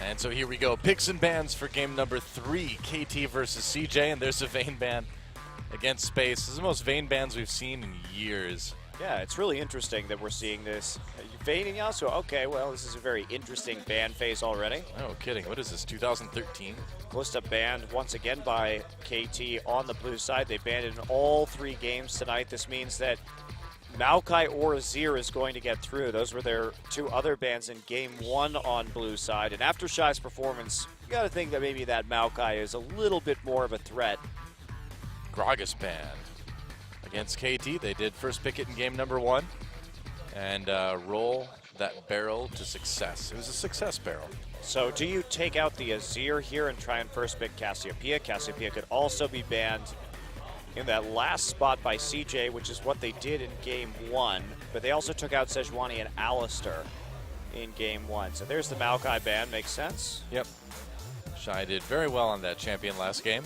And so here we go. Picks and bans for game number 3. KT versus CJ, and there's a Vayne ban against Space. This is the most Vayne bans we've seen in years. Yeah, it's really interesting that we're seeing this. Vayne and Yasuo, okay, well, this is a very interesting ban phase already. No kidding. What is this, 2013? Kalista banned once again by KT on the blue side. They banned in all 3 games tonight. This means that Maokai or Azir is going to get through. Those were their 2 other bans in game 1 on blue side. And after Shy's performance, you got to think that maybe that Maokai is a little bit more of a threat. Gragas banned against KT. They did first pick it in game number 1 and roll that barrel to success. It was a success barrel. So do you take out the Azir here and try and first pick Cassiopeia? Cassiopeia could also be banned in that last spot by CJ, which is what they did in game 1. But they also took out Sejuani and Alistar in game 1. So there's the Maokai ban. Makes sense? Yep. Shy did very well on that champion last game.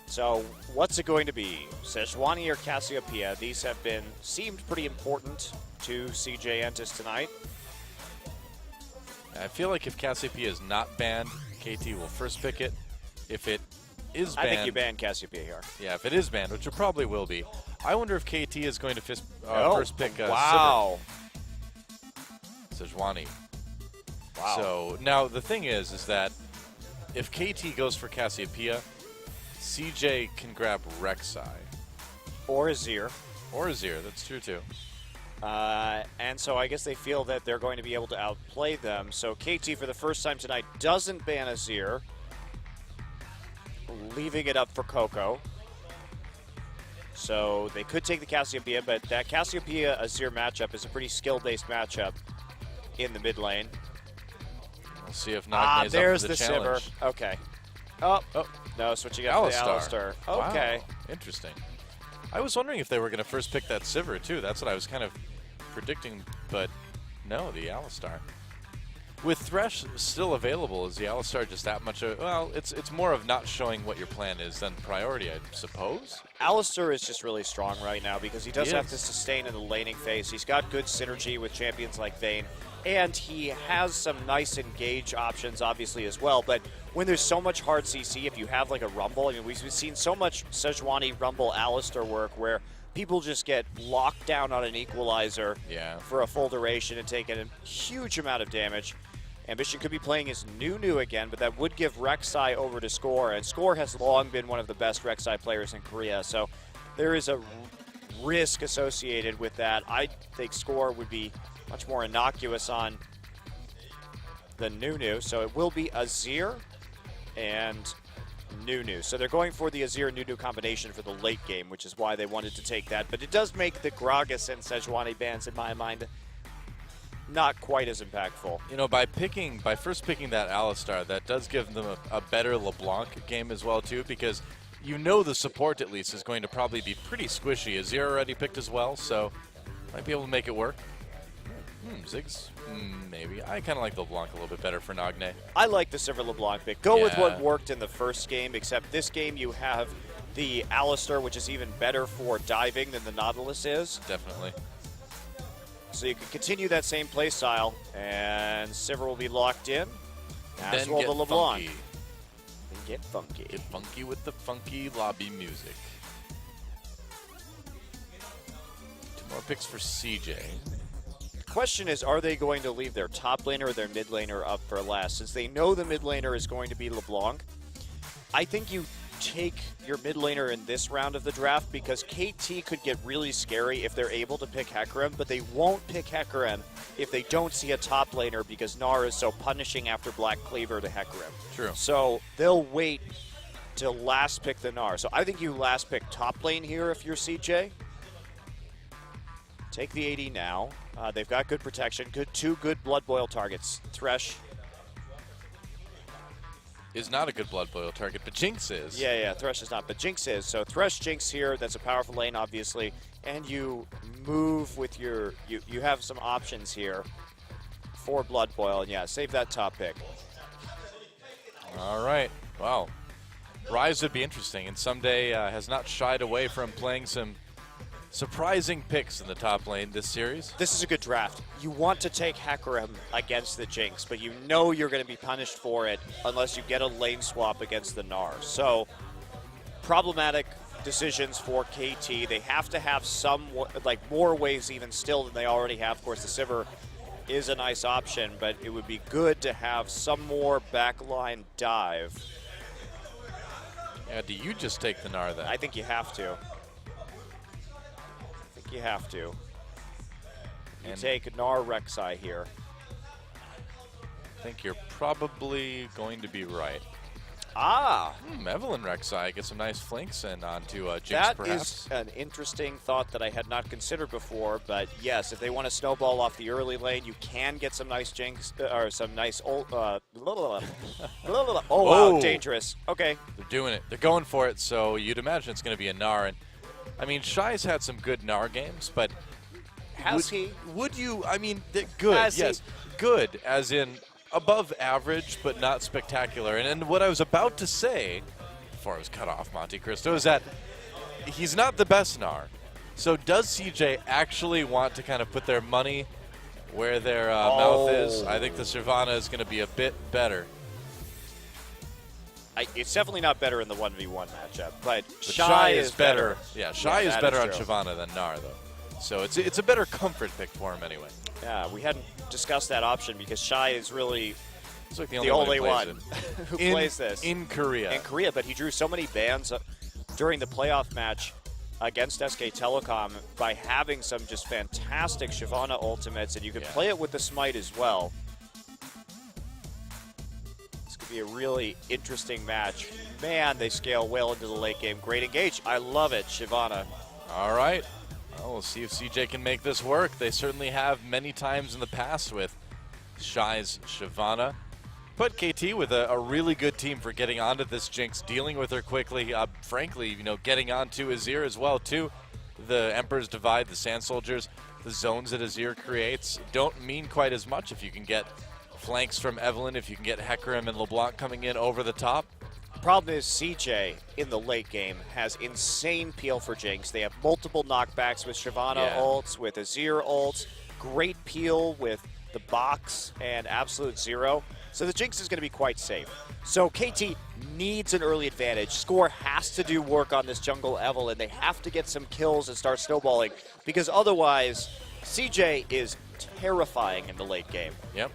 So what's it going to be? Sejuani or Cassiopeia? These have seemed pretty important to CJ Entus tonight. I feel like if Cassiopeia is not banned, KT will first pick it. If it is banned, I think you ban Cassiopeia here. Yeah, if it is banned, which it probably will be. I wonder if KT is going to first pick wow. Sejuani. Wow. So now the thing is that if KT goes for Cassiopeia, CJ can grab Rek'Sai. Or Azir. Or Azir, that's true too. And so I guess they feel that they're going to be able to outplay them. So KT for the first time tonight doesn't ban Azir, leaving it up for Coco. So they could take the Cassiopeia, but that Cassiopeia-Azir matchup is a pretty skill-based matchup in the mid lane. We'll see if Nagme is there's up for the challenge. Sivir. Okay. Oh, no, switching up to the Alistar. Okay. Wow. Interesting. I was wondering if they were going to first pick that Sivir, too. That's what I was kind of predicting, but no, the Alistar. With Thresh still available, is the Alistar just that much of... Well, it's more of not showing what your plan is than priority, I suppose. Alistar is just really strong right now because he does have to sustain in the laning phase. He's got good synergy with champions like Vayne, and he has some nice engage options, obviously, as well. But when there's so much hard CC, if you have like a Rumble, I mean, we've seen so much Sejuani Rumble Alistar work where people just get locked down on an equalizer for a full duration and take a huge amount of damage. Ambition could be playing his Nunu again, but that would give Rek'Sai over to Score, and Score has long been one of the best Rek'Sai players in Korea, so there is a risk associated with that. I think Score would be much more innocuous on the Nunu, so it will be Azir and Nunu. So they're going for the Azir-Nunu combination for the late game, which is why they wanted to take that, but it does make the Gragas and Sejuani bans, in my mind, not quite as impactful. You know, by first picking that Alistar, that does give them a better LeBlanc game as well, too, because you know the support, at least, is going to probably be pretty squishy. Azir already picked as well, so might be able to make it work. Ziggs, maybe. I kind of like the LeBlanc a little bit better for Nagne. I like the Sivir LeBlanc pick. Go with what worked in the first game, except this game you have the Alistar, which is even better for diving than the Nautilus is. Definitely. So you can continue that same play style, and Sivir will be locked in. As Then will get the LeBlanc. funky. Then get funky. Get funky with the funky lobby music. 2 more picks for CJ. The question is, are they going to leave their top laner or their mid laner up for last? Since they know the mid laner is going to be LeBlanc, I think you take your mid laner in this round of the draft because KT could get really scary if they're able to pick Hecarim, but they won't pick Hecarim if they don't see a top laner because Gnar is so punishing after Black Cleaver to Hecarim. True. So they'll wait to last pick the Gnar. So I think you last pick top lane here if you're CJ. Take the AD now. They've got good protection, 2 good Blood Boil targets. Thresh is not a good Blood Boil target, but Jinx is. Yeah, Thresh is not, but Jinx is. So Thresh, Jinx here, that's a powerful lane, obviously. And you move with your, you have some options here for Blood Boil. And yeah, save that top pick. All right, wow. Ryze would be interesting, and someday has not shied away from playing some surprising picks in the top lane this series. This is a good draft. You want to take Hecarim against the Jinx, but you know you're going to be punished for it unless you get a lane swap against the Gnar. So, problematic decisions for KT. They have to have some, like, more ways even still than they already have. Of course, the Sivir is a nice option, but it would be good to have some more backline dive. Yeah, do you just take the Gnar then? I think you have to. You have to. You take Gnar Rek'Sai here. I think you're probably going to be right. Ah! Evelyn Rek'Sai gets some nice flanks in onto Jinx, that perhaps. Is an interesting thought that I had not considered before, but yes, if they want to snowball off the early lane, you can get some nice Jinx, or some nice oh, wow, dangerous. Okay. They're doing it. They're going for it, so you'd imagine it's going to be a Gnar. And I mean, Shy's had some good Gnar games, but would you, I mean, good, yes. Good, as in above average, but not spectacular. And what I was about to say, before I was cut off, Monte Cristo, is that he's not the best Gnar. So does CJ actually want to kind of put their money where their mouth is? I think the Shyvana is going to be a bit better. It's definitely not better in the 1v1 matchup, but Shy is better. Yeah, Shy is better on true. Shyvana than Gnar, though. So it's a better comfort pick for him anyway. Yeah, we hadn't discussed that option because Shy is really like the only one who plays this. In Korea. In Korea, but he drew so many bans during the playoff match against SK Telecom by having some just fantastic Shyvana ultimates, and you can play it with the Smite as well. This could be a really interesting match. Man, they scale well into the late game. Great engage. I love it, Shyvana. All right. Well, we'll see if CJ can make this work. They certainly have many times in the past with Shy's Shyvana. But KT with a really good team for getting onto this Jinx, dealing with her quickly. Frankly, you know, getting onto Azir as well, too. The Emperor's Divide, the Sand Soldiers, the zones that Azir creates don't mean quite as much if you can get flanks from Evelyn, if you can get Hecarim and LeBlanc coming in over the top. Problem is CJ in the late game has insane peel for Jinx. They have multiple knockbacks with Shyvana ults, with Azir ults, great peel with the box and Absolute Zero. So the Jinx is going to be quite safe. So KT needs an early advantage. Score has to do work on this jungle Evelyn. They have to get some kills and start snowballing because otherwise CJ is terrifying in the late game. Yep.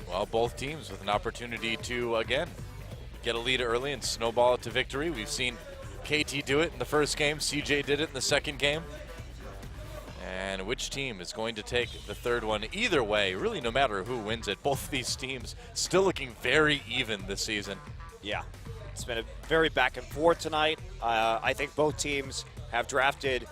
Well, both teams with an opportunity to, again, get a lead early and snowball it to victory. We've seen KT do it in the first game. CJ did it in the second game. And which team is going to take the third one? Either way, really no matter who wins it, both of these teams still looking very even this season. Yeah, it's been a very back and forth tonight. I think both teams have drafted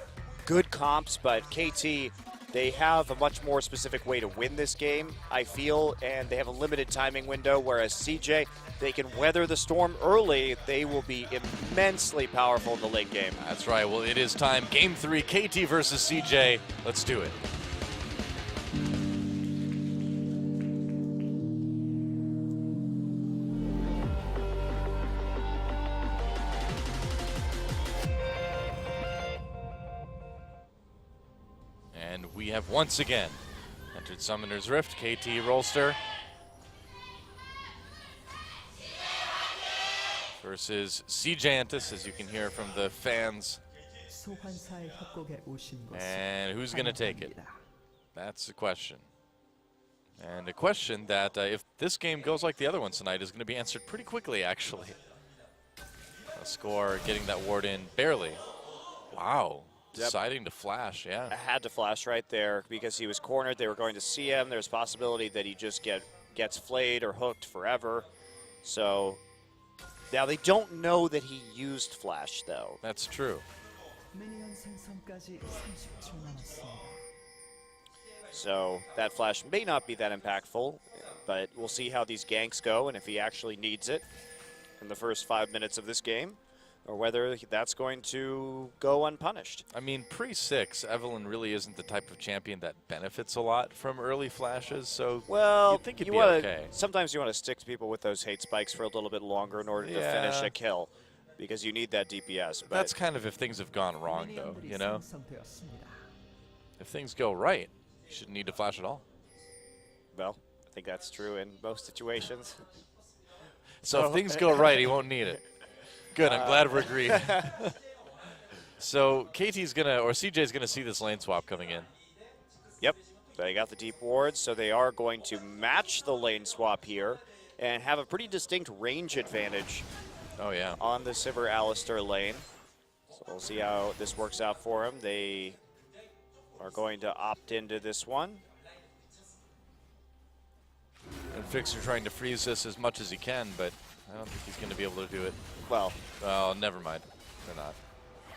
good comps, but KT, they have a much more specific way to win this game, I feel, and they have a limited timing window, whereas CJ, they can weather the storm early. They will be immensely powerful in the late game. That's right. Well, it is time. Game 3, KT versus CJ. Let's do it. And we have once again entered Summoner's Rift. KT Rolster versus CJantis, as you can hear from the fans. And who's going to take it? That's the question. And a question that, if this game goes like the other ones tonight, is going to be answered pretty quickly, actually. A score, getting that ward in barely. Wow. Deciding to flash, yeah. I had to flash right there because he was cornered. They were going to see him. There's a possibility that he just gets flayed or hooked forever. So now they don't know that he used flash, though. That's true. So that flash may not be that impactful, but we'll see how these ganks go and if he actually needs it in the first 5 minutes of this game, or whether that's going to go unpunished. I mean, pre-6, Evelyn really isn't the type of champion that benefits a lot from early flashes, so you'd think it'd be okay. Sometimes you want to stick to people with those hate spikes for a little bit longer in order to finish a kill. because you need that DPS. But That's kind of if things have gone wrong, though, you know? If things go right, you shouldn't need to flash at all. well, I think that's true in most situations. So if things go right, he won't need it. Good, I'm glad we're agreed. So KT's gonna, or CJ's gonna see this lane swap coming in. Yep, they got the deep wards, so they are going to match the lane swap here and have a pretty distinct range advantage. Oh yeah. On the Sivir Alistar lane. So we'll see how this works out for him. They are going to opt into this one. And Fixer trying to freeze this as much as he can, but I don't think he's going to be able to do it. Well, never mind. They're not.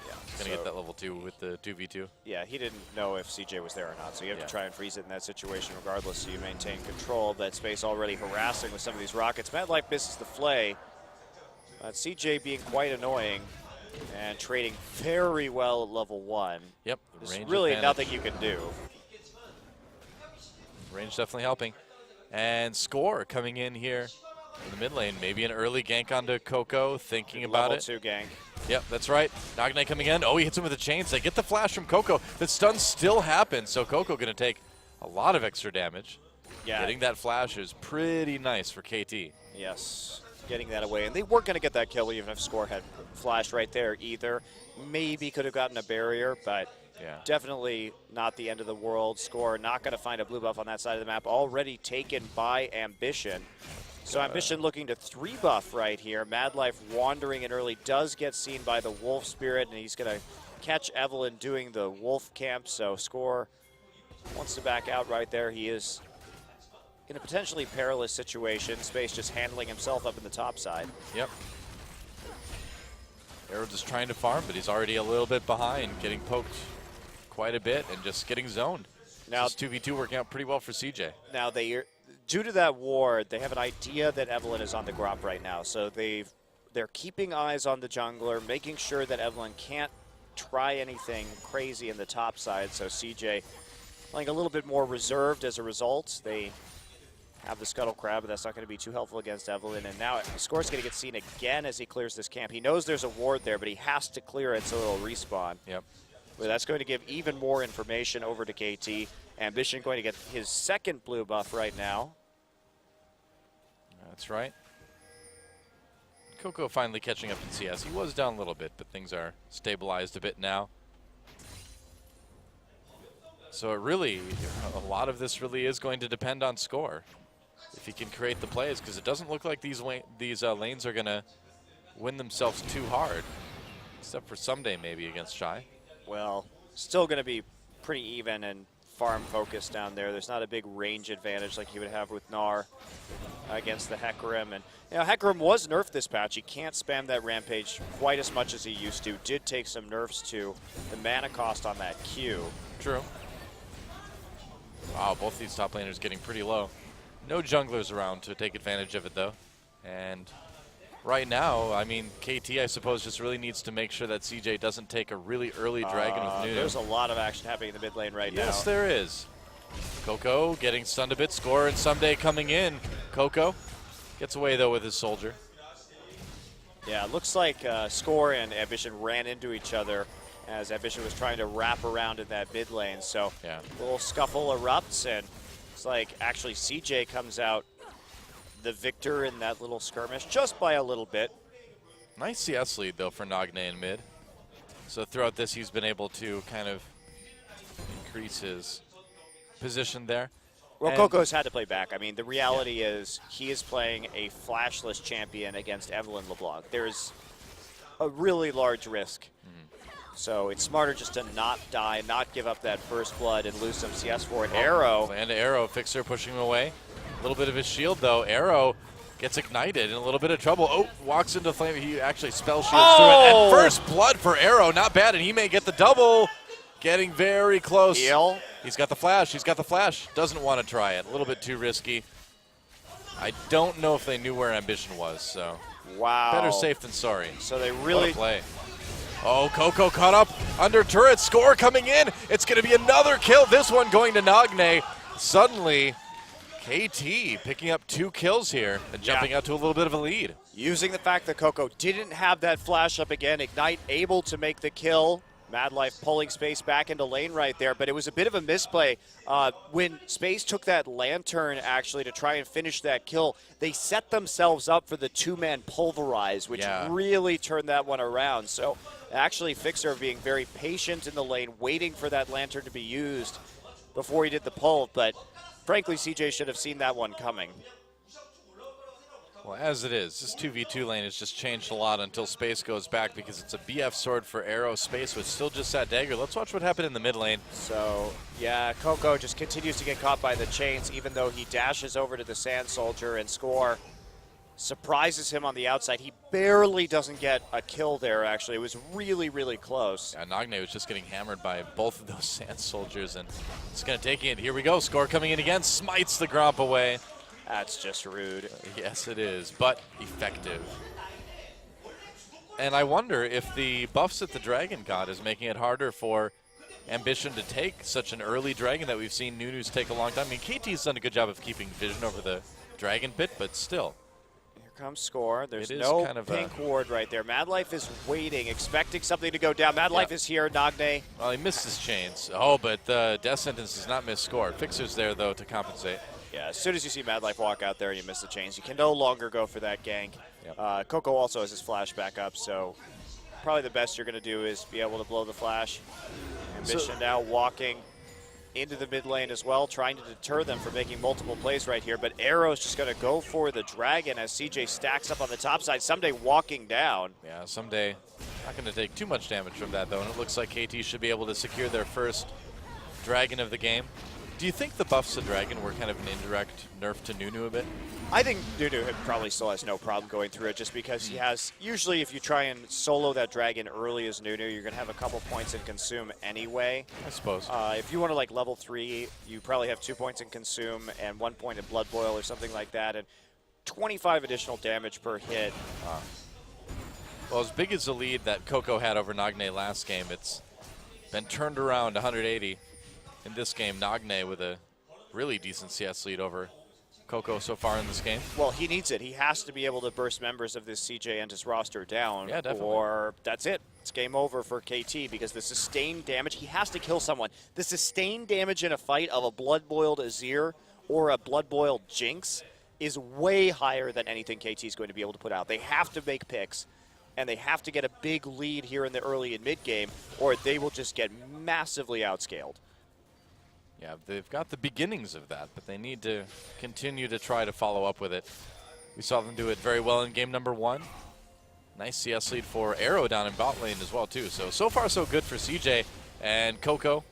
Yeah, he's going to get that level 2 with the 2v2. Yeah, he didn't know if CJ was there or not, so you have to try and freeze it in that situation regardless, so you maintain control of that space. Already harassing with some of these rockets. MadLife misses the flay. CJ being quite annoying and trading very well at level 1. Yep. There's really nothing you can do. Range definitely helping. And Score coming in here in the mid lane. Maybe an early gank onto Coco, thinking about it. Level 2 gank. Yep, that's right. Nagne coming in. Oh, he hits him with a chains. They get the flash from Coco. The stun still happens, so Coco going to take a lot of extra damage. Yeah. Getting that flash is pretty nice for KT. Yes. Getting that away. And they weren't going to get that kill even if Score had flashed right there either. Maybe could have gotten a barrier, but definitely not the end of the world. Score not going to find a blue buff on that side of the map. Already taken by Ambition. So Ambition looking to 3-buff right here. MadLife wandering in early, does get seen by the Wolf Spirit, and he's going to catch Evelyn doing the Wolf camp. So Score wants to back out right there. He is in a potentially perilous situation. Space just handling himself up in the top side. Yep. Arrow just trying to farm, but he's already a little bit behind, getting poked quite a bit and just getting zoned. Now, this 2v2 working out pretty well for CJ. Now, due to that ward, they have an idea that Evelyn is on the Gromp right now. So they're keeping eyes on the jungler, making sure that Evelyn can't try anything crazy in the top side. So CJ playing a little bit more reserved as a result. They have the Scuttle Crab, but that's not going to be too helpful against Evelyn. And now Score's going to get seen again as he clears this camp. He knows there's a ward there, but he has to clear it so it'll respawn. Yep. But that's going to give even more information over to KT. Ambition going to get his second blue buff right now. That's right. Coco finally catching up in CS. He was down a little bit, but things are stabilized a bit now. So it really, a lot of this really is going to depend on Score. If he can create the plays, because it doesn't look like these lanes are going to win themselves too hard. Except for someday maybe against Shy. Well, still going to be pretty even and farm focused down there. There's not a big range advantage like you would have with Gnar against the Hecarim. And you know, Hecarim was nerfed this patch. He can't spam that Rampage quite as much as he used to. Did take some nerfs to the mana cost on that Q. True. Wow, both these top laners getting pretty low. No junglers around to take advantage of it, though. And right now, I mean, KT, I suppose, just really needs to make sure that CJ doesn't take a really early dragon with Nunu. There's a lot of action happening in the mid lane right now. Yes, there is. Coco getting stunned a bit. Score and Someday coming in. Coco gets away, though, with his soldier. Yeah, it looks like Score and Ambition ran into each other as Ambition was trying to wrap around in that mid lane. So a little scuffle erupts, and it's like actually CJ comes out the victor in that little skirmish just by a little bit. Nice CS lead, though, for Nagne in mid. So throughout this, he's been able to kind of increase his position there. Well, Coco's had to play back. I mean, the reality is he is playing a flashless champion against Evelyn LeBlanc. There's a really large risk. So it's smarter just to not die, not give up that first blood and lose some CS for an Arrow. And Arrow, Fixer pushing him away. A little bit of his shield, though. Arrow gets ignited in a little bit of trouble. Oh, walks into flame. He actually spell shields through it. And first blood for Arrow. Not bad, and he may get the double. Getting very close. Heal. He's got the flash. He's got the flash. Doesn't want to try it. A little bit too risky. I don't know if they knew where Ambition was, so. Wow. Better safe than sorry. So they really play. Oh, Coco caught up under turret. Score coming in. It's going to be another kill. This one going to Nagne. Suddenly, KT picking up 2 kills here and jumping out to a little bit of a lead. Using the fact that Coco didn't have that flash up again, Ignite able to make the kill. Mad Life pulling Space back into lane right there, but it was a bit of a misplay. When Space took that Lantern actually to try and finish that kill, they set themselves up for the 2-man pulverize, which really turned that one around. So actually Fixer being very patient in the lane, waiting for that Lantern to be used before he did the pull, but frankly, CJ should have seen that one coming. Well, as it is, this 2v2 lane has just changed a lot until Space goes back because it's a BF sword for Arrow. Space was still just that dagger. Let's watch what happened in the mid lane. So, yeah, Coco just continues to get caught by the chains, even though he dashes over to the Sand Soldier and Score surprises him on the outside. He barely doesn't get a kill there, actually. It was really, really close. Yeah, Nagne was just getting hammered by both of those Sand Soldiers, and it's going to take it. Here we go. Score coming in again. Smites the Gromp away. That's just rude. Yes, it is, but effective. And I wonder if the buffs that the Dragon got is making it harder for Ambition to take such an early Dragon that we've seen Nunu's take a long time. I mean, KT's done a good job of keeping vision over the Dragon pit, but still. Here comes Score. There's no kind of pink ward right there. Mad Life is waiting, expecting something to go down. Mad Life is here. Nagne. Well, he missed his chains. Oh, but the Death Sentence does not miss Score. Fixer's there, though, to compensate. Yeah, as soon as you see Mad Life walk out there and you miss the chains, you can no longer go for that gank. Yep. Coco also has his flash back up, so probably the best you're going to do is be able to blow the flash. Ambition now walking into the mid lane as well, trying to deter them from making multiple plays right here. But Arrow's just going to go for the Dragon as CJ stacks up on the top side. Someday walking down. Yeah, Someday not going to take too much damage from that, though. And it looks like KT should be able to secure their first Dragon of the game. Do you think the buffs to Dragon were kind of an indirect nerf to Nunu a bit? I think Nunu probably still has no problem going through it just because he has, usually if you try and solo that Dragon early as Nunu, you're going to have a couple points in Consume anyway. I suppose. If you want to like level 3, you probably have 2 points in Consume and 1 point in Blood Boil or something like that, and 25 additional damage per hit. Well, as big as the lead that Coco had over Nagne last game, it's been turned around 180. In this game, Nagne with a really decent CS lead over Coco so far in this game. Well, he needs it. He has to be able to burst members of this CJ and his roster down. Yeah, definitely. Or that's it. It's game over for KT because the sustained damage, he has to kill someone. The sustained damage in a fight of a blood-boiled Azir or a blood-boiled Jinx is way higher than anything KT is going to be able to put out. They have to make picks, and they have to get a big lead here in the early and mid-game, or they will just get massively outscaled. Yeah, they've got the beginnings of that, but they need to continue to try to follow up with it. We saw them do it very well in game number 1. Nice CS lead for Arrow down in bot lane as well, too. So far, so good for CJ and Coco.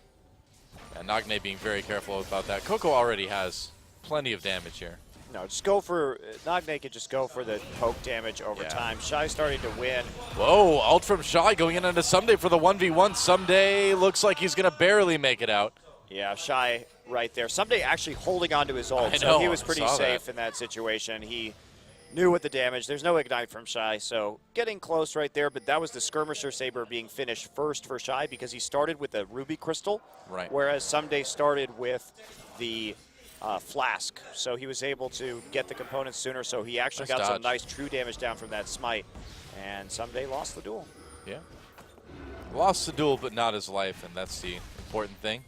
And Nagne being very careful about that. Coco already has plenty of damage here. No, just go for, Nagne can just go for the poke damage over time. Shy starting to win. Whoa, ult from Shy going in onto Someday for the 1v1. Someday looks like he's going to barely make it out. Yeah, Shy right there. Someday actually holding on to his ult, so he was pretty safe in that situation. He knew what the damage. There's no Ignite from Shy, so getting close right there, but that was the Skirmisher Saber being finished first for Shy because he started with the Ruby Crystal, whereas Someday started with the Flask. So he was able to get the components sooner, so he actually got some nice true damage down from that Smite, and Someday lost the duel. Yeah. Lost the duel, but not his life, and that's the important thing.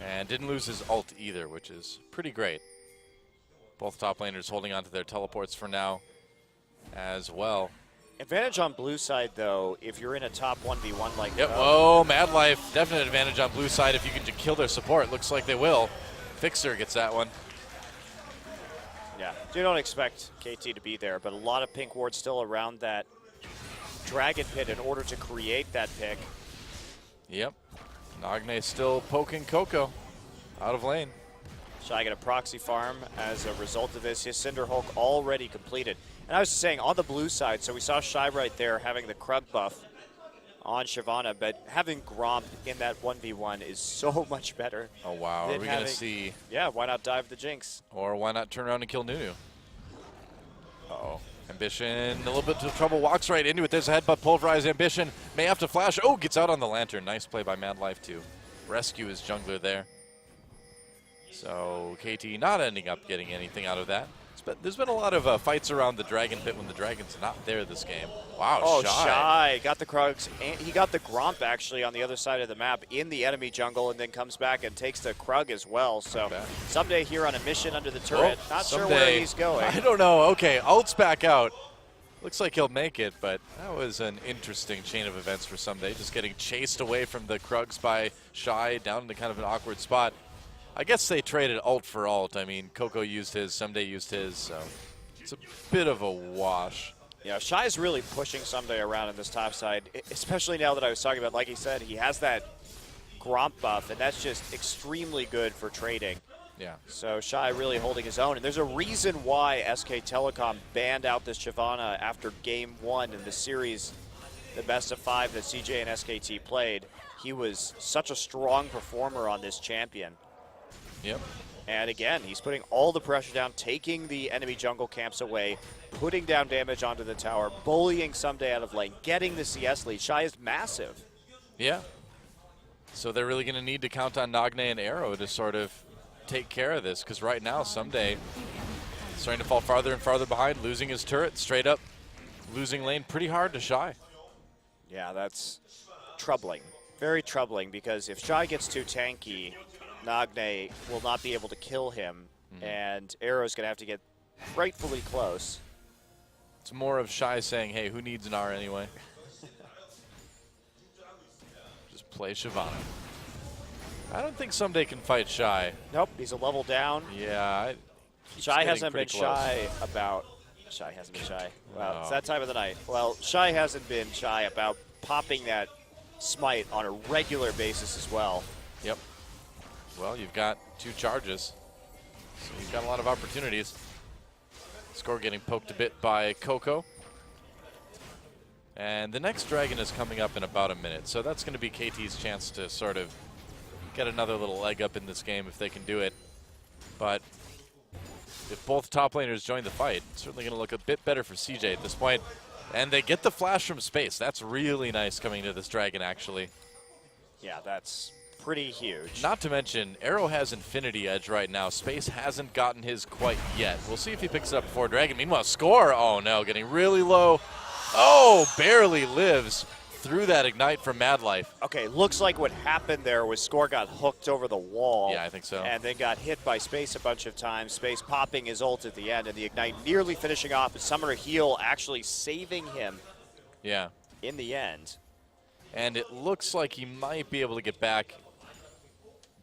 And didn't lose his ult either, which is pretty great. Both top laners holding on to their teleports for now as well. Advantage on blue side, though, if you're in a top 1v1 like that. Whoa, Mad Life, definite advantage on blue side if you can kill their support. Looks like they will. Fixer gets that one. Yeah, you don't expect KT to be there, but a lot of pink wards still around that Dragon Pit in order to create that pick. Yep. Nagne still poking Coco out of lane. Shy get a proxy farm as a result of this. His Cinder Hulk already completed. And I was just saying, on the blue side, so we saw Shy right there having the Krug buff on Shyvana, but having Gromp in that 1v1 is so much better. Oh, wow. Are we going to see... Yeah, why not dive the Jinx? Or why not turn around and kill Nunu? Uh-oh. Ambition, a little bit of trouble, walks right into it. There's a headbutt, pulverize. Ambition may have to flash. Oh, gets out on the Lantern. Nice play by Mad Life to rescue his jungler there. So KT not ending up getting anything out of that. There's been a lot of fights around the Dragon Pit when the Dragon's not there this game. Wow, Oh, Shy. Shy got the Krugs, and he got the Gromp actually on the other side of the map in the enemy jungle, and then comes back and takes the Krug as well. So Someday here on a mission under the turret. Not sure where he's going. I don't know. Okay, ult's back out. Looks like he'll make it, but that was an interesting chain of events for Someday. Just getting chased away from the Krugs by Shy down into kind of an awkward spot. I guess they traded ult for ult. I mean, Coco used his, Someday used his, so it's a bit of a wash. Yeah, Shy's really pushing Someday around in this top side, especially now that I was talking about, like he said, he has that Gromp buff, and that's just extremely good for trading. Yeah. So Shy really holding his own, and there's a reason why SK Telecom banned out this Shyvana after game 1 in the series, the best of 5 that CJ and SKT played. He was such a strong performer on this champion. Yep. And again, he's putting all the pressure down, taking the enemy jungle camps away, putting down damage onto the tower, bullying Someday out of lane, getting the CS lead. Shy is massive. Yeah. So they're really going to need to count on Nagne and Arrow to sort of take care of this, because right now Someday is starting to fall farther and farther behind, losing his turret, straight up losing lane pretty hard to Shy. Yeah, that's troubling. Very troubling, because if Shy gets too tanky, Nagne will not be able to kill him, and Arrow's going to have to get frightfully close. It's more of Shy saying, hey, who needs an R anyway? Just play Shyvana. I don't think Someday can fight Shy. Nope, he's a level down. Yeah. Shy hasn't been shy about... Shy hasn't been shy. Well, it's that time of the night. Well, Shy hasn't been shy about popping that smite on a regular basis as well. Yep. Well, you've got 2 charges, so you've got a lot of opportunities. Score getting poked a bit by Coco. And the next Dragon is coming up in about a minute, so that's going to be KT's chance to sort of get another little leg up in this game if they can do it. But if both top laners join the fight, it's certainly going to look a bit better for CJ at this point. And they get the flash from space. That's really nice coming to this Dragon, actually. Yeah, that's pretty huge. Not to mention, Arrow has Infinity Edge right now. Space hasn't gotten his quite yet. We'll see if he picks it up before Dragon. Meanwhile, Score, oh no, getting really low. Oh, barely lives through that Ignite from Mad Life. Okay, looks like what happened there was Score got hooked over the wall. Yeah, I think so. And then got hit by Space a bunch of times. Space popping his ult at the end, and the Ignite nearly finishing off, but Summoner Heal actually saving him in the end. And it looks like he might be able to get back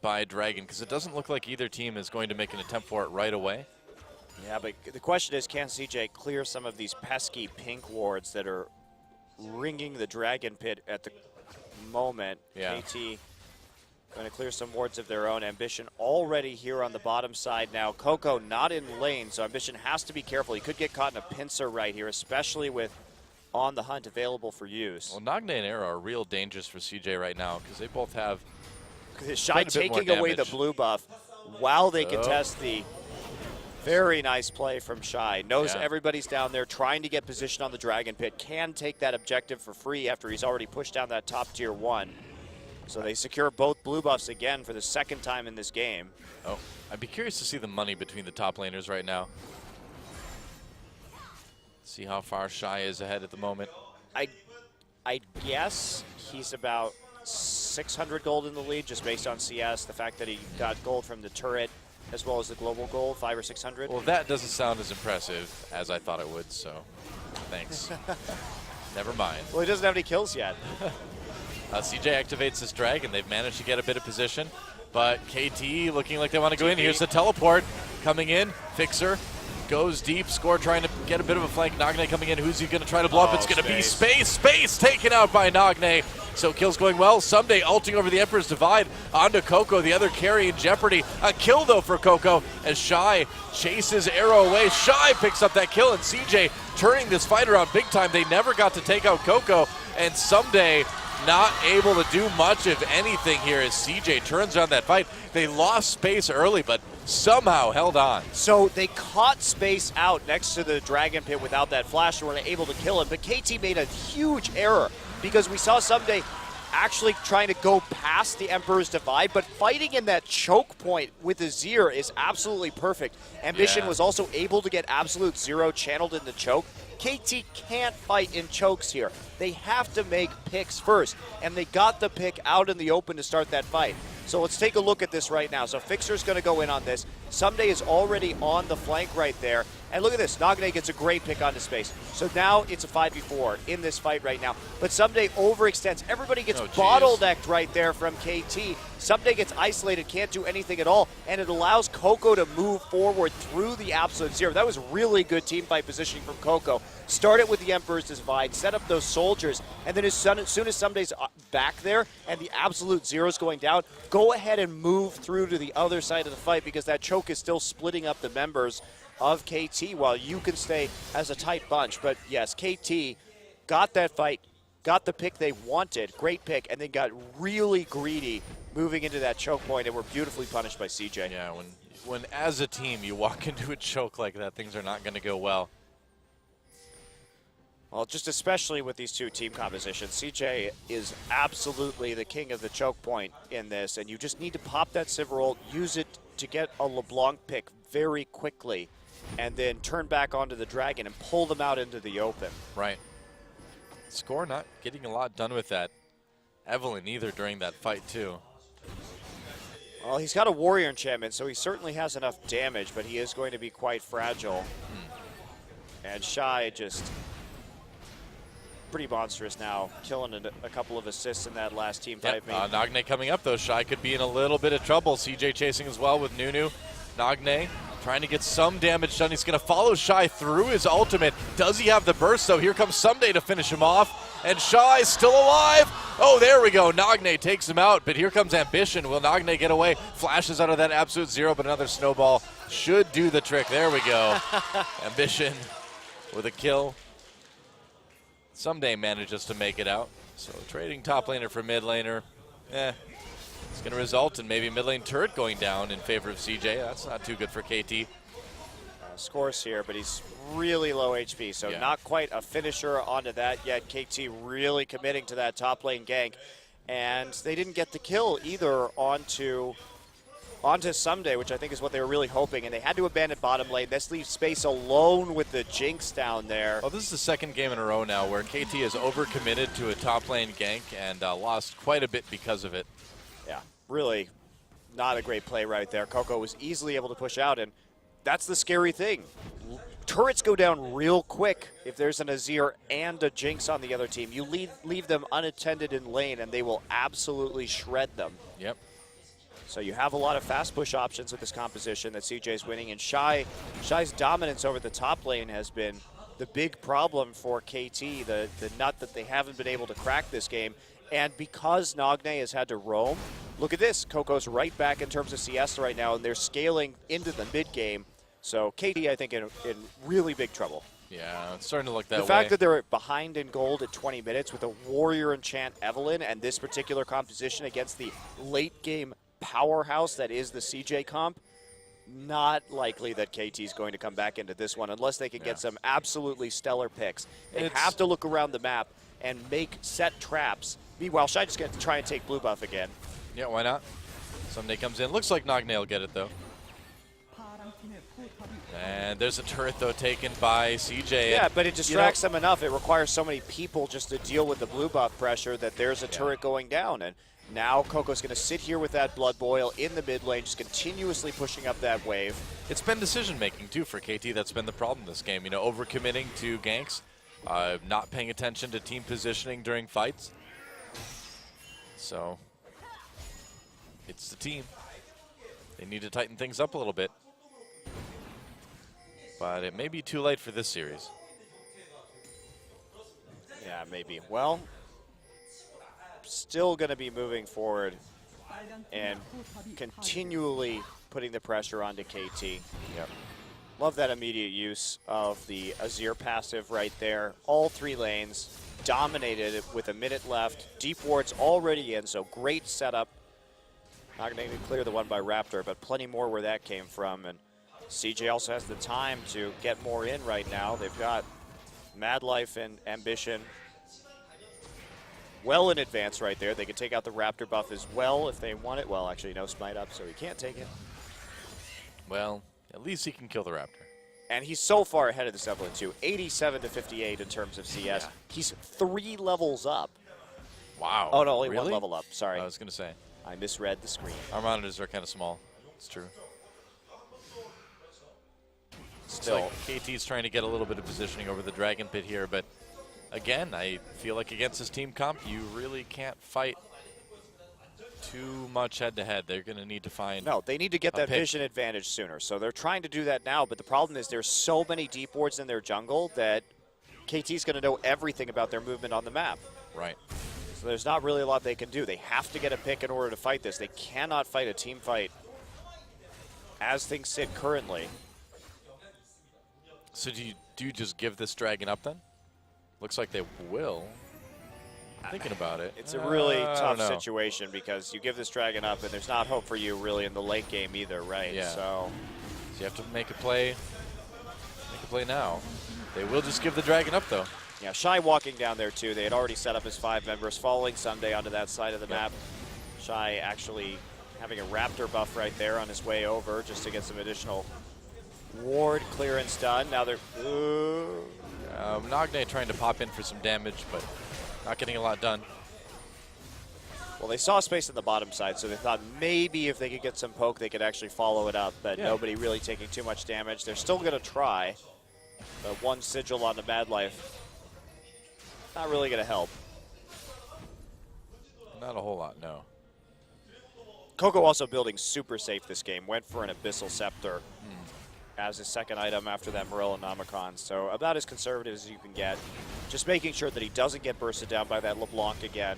by Dragon, because it doesn't look like either team is going to make an attempt for it right away. Yeah, but the question is, can CJ clear some of these pesky pink wards that are ringing the Dragon Pit at the moment? Yeah. KT going to clear some wards of their own. Ambition already here on the bottom side now. Coco not in lane, so Ambition has to be careful. He could get caught in a pincer right here, especially with On the Hunt available for use. Well, Nagne and Arrow are real dangers for CJ right now, because they both have Shy taking away the blue buff while they contest the very nice play from Shy. Knows everybody's down there trying to get position on the Dragon Pit. Can take that objective for free after he's already pushed down that top tier 1. So they secure both blue buffs again for the second time in this game. Oh, I'd be curious to see the money between the top laners right now. See how far Shy is ahead at the moment. I guess he's about 600 gold in the lead, just based on CS. The fact that he got gold from the turret, as well as the global gold, 500 or 600. Well, that doesn't sound as impressive as I thought it would, so thanks. Never mind. Well, he doesn't have any kills yet. CJ activates this Dragon. They've managed to get a bit of position, but KT looking like they want to go in. Here's the teleport coming in. Fixer goes deep. Score trying to get a bit of a flank. Nagne coming in. Who's he going to try to blow up? It's going to be Space. Space taken out by Nagne. So kills going well. Someday ulting over the Emperor's Divide onto Coco, the other carry in jeopardy. A kill, though, for Coco as Shy chases Arrow away. Shy picks up that kill, and CJ turning this fight around big time. They never got to take out Coco, and Someday not able to do much of anything here as CJ turns on that fight. They lost Space early, but somehow held on. So they caught Space out next to the Dragon Pit without that flash and were able to kill him, but KT made a huge error, because we saw Someday actually trying to go past the Emperor's Divide, but fighting in that choke point with Azir is absolutely perfect. Ambition was also able to get Absolute Zero channeled in the choke. KT can't fight in chokes here. They have to make picks first, and they got the pick out in the open to start that fight. So let's take a look at this right now. So Fixer's going to go in on this. Someday is already on the flank right there. And look at this. Nagne gets a great pick onto space. So now it's a 5v4 in this fight right now. But Someday overextends. Everybody gets bottlenecked right there from KT. Someday gets isolated, can't do anything at all. And it allows Coco to move forward through the Absolute Zero. That was really good team fight positioning from Coco. Start it with the Emperor's Divide, set up those soldiers, and then as soon as Someday's back there and the Absolute Zero's going down, go ahead and move through to the other side of the fight because that choke is still splitting up the members of KT while you can stay as a tight bunch. But yes, KT got that fight, got the pick they wanted, great pick, and then got really greedy moving into that choke point and were beautifully punished by CJ. Yeah, when as a team you walk into a choke like that, things are not going to go well. Well, just especially with these two team compositions, CJ is absolutely the king of the choke point in this, and you just need to pop that Civ roll, use it to get a LeBlanc pick very quickly, and then turn back onto the Dragon and pull them out into the open. Right. Score not getting a lot done with that. Evelyn either during that fight too. Well, he's got a Warrior enchantment, so he certainly has enough damage, but he is going to be quite fragile. And Shy just pretty monstrous now, killing a couple of assists in that last team fight. Nagne coming up though. Shy could be in a little bit of trouble. CJ chasing as well with Nunu. Nagne trying to get some damage done. He's going to follow Shy through his ultimate. Does he have the burst? So here comes Someday to finish him off. And Shy still alive. Oh, there we go. Nagne takes him out, but here comes Ambition. Will Nagne get away? Flashes out of that Absolute Zero, but another snowball should do the trick. There we go. Ambition with a kill. Someday manages to make it out. So trading top laner for mid laner, it's going to result in maybe mid lane turret going down in favor of CJ. That's not too good for KT. Scores here, but he's really low HP, so not quite a finisher onto that yet. KT really committing to that top lane gank, and they didn't get the kill either onto Someday, which I think is what they were really hoping, and they had to abandon bottom lane. This leaves space alone with the Jinx down there. Well, this is the second game in a row now where KT is overcommitted to a top lane gank and lost quite a bit because of it. Yeah, really not a great play right there. Coco was easily able to push out, and that's the scary thing. Turrets go down real quick if there's an Azir and a Jinx on the other team. You leave them unattended in lane, and they will absolutely shred them. Yep. So you have a lot of fast push options with this composition that CJ's winning, and Shy's dominance over the top lane has been the big problem for KT, the nut that they haven't been able to crack this game. And because Nagne has had to roam, look at this. Coco's right back in terms of CS right now, and they're scaling into the mid game. So KT, I think, in really big trouble. Yeah, it's starting to look that way. The fact that they're behind in gold at 20 minutes with a Warrior enchant Evelyn and this particular composition against the late game powerhouse that is the CJ comp, not likely that KT's going to come back into this one unless they can get some absolutely stellar picks. They have to look around the map and set traps. Meanwhile, Shy just going to try and take blue buff again. Yeah, why not? Someday comes in. Looks like Nagne will get it, though. And there's a turret, though, taken by CJ. Yeah, but it distracts them enough. It requires so many people just to deal with the blue buff pressure that there's a turret going down. And now Coco's going to sit here with that Blood Boil in the mid lane, just continuously pushing up that wave. It's been decision-making, too, for KT. That's been the problem this game. You know, overcommitting to ganks, not paying attention to team positioning during fights. So, it's the team. They need to tighten things up a little bit. But it may be too late for this series. Yeah, maybe. Well, still going to be moving forward and continually putting the pressure onto KT. Yep. Love that immediate use of the Azir passive right there. All three lanes dominated with a minute left. Deep ward's already in, so great setup. Not going to clear the one by Raptor, but plenty more where that came from. And CJ also has the time to get more in right now. They've got Mad Life and Ambition. well in advance right there. They can take out the Raptor buff as well if they want it. Well, actually, no smite up, so he can't take it. Well, at least he can kill the Raptor. And he's so far ahead of this Evelyn, too. 87 to 58 in terms of CS. Yeah. He's 3 levels up. Wow. Oh, no, only really? 1 level up. Sorry. I was going to say. I misread the screen. Our monitors are kind of small. It's true. Still. It's like KT's trying to get a little bit of positioning over the Dragon Pit here, but again, I feel like against this team comp, you really can't fight too much head-to-head. They're going to need to find No, they need to get that vision advantage sooner. So they're trying to do that now, but the problem is there's so many deep wards in their jungle that KT's going to know everything about their movement on the map. Right. So there's not really a lot they can do. They have to get a pick in order to fight this. They cannot fight a team fight as things sit currently. So do you just give this Dragon up then? Looks like they will. Thinking about it. It's a really tough situation because you give this Dragon up and there's not hope for you really in the late game either, right? Yeah. So you have to make a play. Make a play now. They will just give the Dragon up though. Yeah, Shy walking down there too. They had already set up his 5 members, following Someday onto that side of the map. Shy actually having a Raptor buff right there on his way over just to get some additional ward clearance done. Now they're... Nagne trying to pop in for some damage, but not getting a lot done. Well, they saw space in the bottom side, so they thought maybe if they could get some poke, they could actually follow it up, but nobody really taking too much damage. They're still going to try. But 1 sigil on the Mad Life, not really going to help. Not a whole lot, no. Coco also building super safe this game. Went for an Abyssal Scepter as his second item after that Morellonomicon. So about as conservative as you can get. Just making sure that he doesn't get bursted down by that LeBlanc again,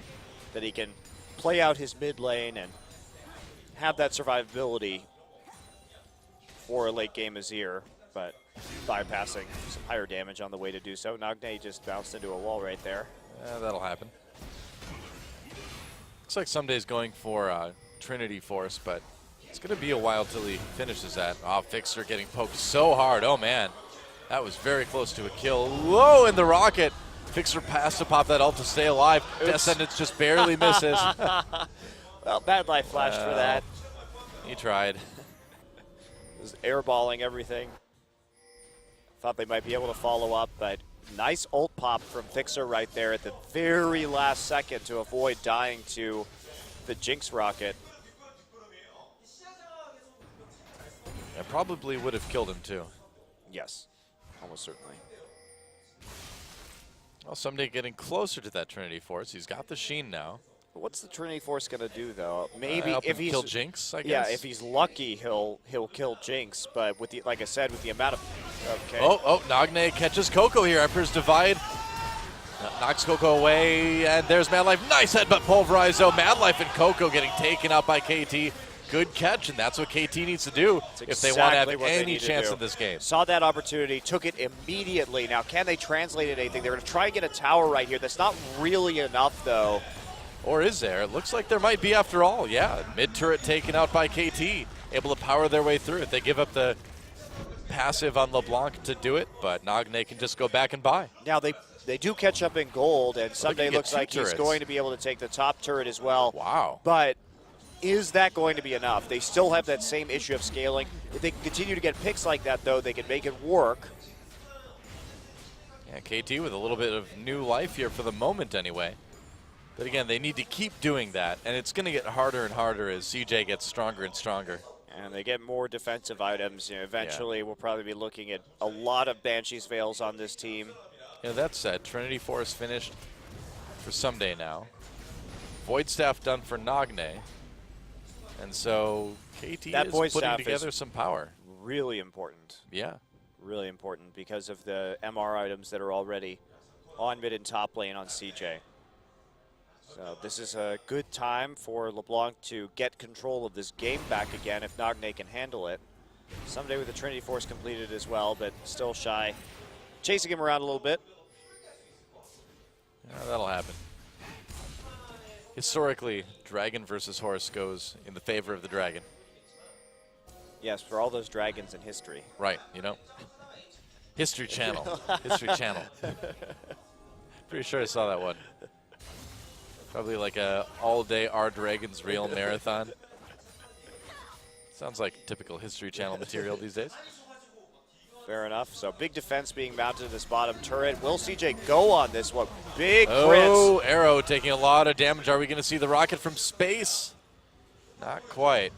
that he can play out his mid lane and have that survivability for a late game Azir, but bypassing some higher damage on the way to do so. Nagne just bounced into a wall right there. That'll happen. Looks like Someday's going for Trinity Force, but it's going to be a while till he finishes that. Oh, Fixer getting poked so hard. Oh, man. That was very close to a kill. Low in the rocket. Fixer has to pop that ult to stay alive. Descendants just barely misses. Well, Bad Life flashed for that. He tried. Was airballing everything. Thought they might be able to follow up, but nice ult pop from Fixer right there at the very last second to avoid dying to the Jinx rocket. It probably would have killed him too. Yes, almost certainly. Well, Someday getting closer to that Trinity Force. He's got the Sheen now. What's the Trinity Force going to do, though? Maybe if he's kill Jinx, I guess. Yeah, if he's lucky, he'll kill Jinx. But with the, like I said, with the amount of okay. Oh, Nagne catches Coco here. Emperor's Divide knocks Coco away, and there's Mad Life. Nice headbutt pulverize though. Mad Life and Coco getting taken out by KT. Good catch, and that's what KT needs to do if they want to have any chance in this game. Saw that opportunity, took it immediately. Now, can they translate it anything? They're going to try and get a tower right here. That's not really enough, though. Or is there? It looks like there might be after all. Yeah, mid-turret taken out by KT, able to power their way through it. They give up the passive on LeBlanc to do it, but Nagne can just go back and buy. Now, they do catch up in gold, and Someday looks like he's going to be able to take the top turret as well. Wow. But is that going to be enough? They still have that same issue of scaling. If they continue to get picks like that, though, they can make it work. Yeah, KT with a little bit of new life here for the moment anyway. But again, they need to keep doing that, and it's going to get harder and harder as CJ gets stronger and stronger. And they get more defensive items. You know, eventually, we'll probably be looking at a lot of Banshee's Veils on this team. Yeah, that said, Trinity Force finished for Someday now. Void Staff done for Nagne. And so KT is putting together some power. Really important. Yeah. Really important because of the MR items that are already on mid and top lane on CJ. So this is a good time for LeBlanc to get control of this game back again if Nagne can handle it. Someday with the Trinity Force completed as well, but still Shy. Chasing him around a little bit. Yeah, that'll happen. Historically, Dragon versus Horse goes in the favor of the Dragon. Yes, for all those dragons in history. Right, you know. History Channel. History Channel. Pretty sure I saw that one. Probably like a all-day Our Dragons Real marathon. Sounds like typical History Channel material these days. Fair enough. So big defense being mounted in this bottom turret. Will CJ go on this one? Big Oh, crits. Arrow taking a lot of damage. Are we going to see the rocket from space? Not quite.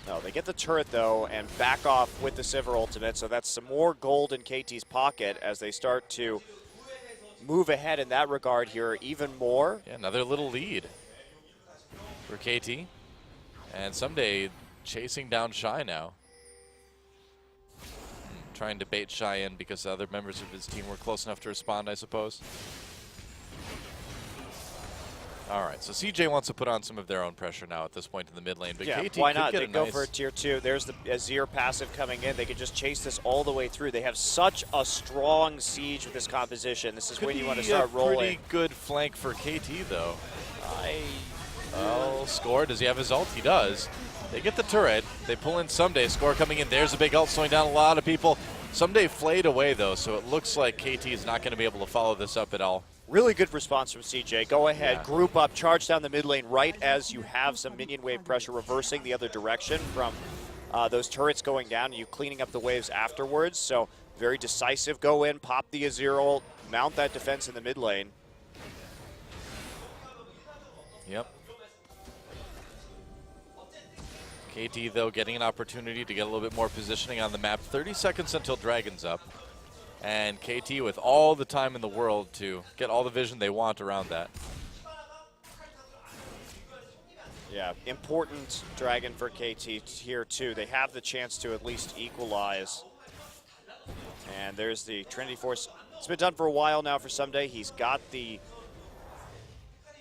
No, they get the turret, though, and back off with the Sivir ultimate. So that's some more gold in KT's pocket as they start to move ahead in that regard here even more. Yeah, another little lead for KT. And someday chasing down Shy now. Trying to bait Shy in because the other members of his team were close enough to respond, I suppose. All right, so CJ wants to put on some of their own pressure now at this point in the mid lane. But Yeah, KT why could not? get They a go nice for a tier 2. There's the Azir passive coming in. They can just chase this all the way through. They have such a strong siege with this composition. This is could when you want to be start a rolling. pretty good flank for KT, though. Oh, Score, does he have his ult? He does. They get the turret. They pull in Someday. Score coming in. There's a big ult slowing down a lot of people. Someday flayed away, though, so it looks like KT is not going to be able to follow this up at all. Really good response from CJ. Go ahead, Yeah. group up, charge down the mid lane right as you have some minion wave pressure reversing the other direction from those turrets going down and you cleaning up the waves afterwards. So very decisive. Go in, pop the Azir ult, mount that defense in the mid lane. Yep. KT, though, getting an opportunity to get a little bit more positioning on the map. 30 seconds until Dragon's up. And KT with all the time in the world to get all the vision they want around that. Yeah, important Dragon for KT here, too. They have the chance to at least equalize. And there's the Trinity Force. It's been done for a while now for Someday. He's got the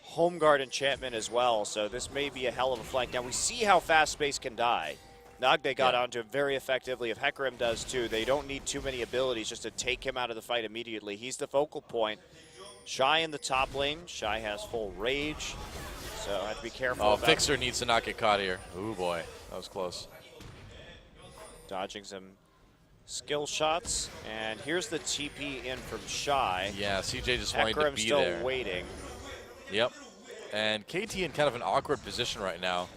Home Guard enchantment as well, so this may be a hell of a flank. Now, we see how fast Space can die. Nagde got onto him very effectively. If Hecarim does too, they don't need too many abilities just to take him out of the fight immediately. He's the focal point. Shy in the top lane. Shy has full rage, so I have to be careful. Oh, about Fixer needs to not get caught here. Ooh, boy. That was close. dodging some skill shots. And here's the TP in from Shy. Yeah, CJ just wanted to Hecarim be still there. waiting. Yep. And KT in kind of an awkward position right now.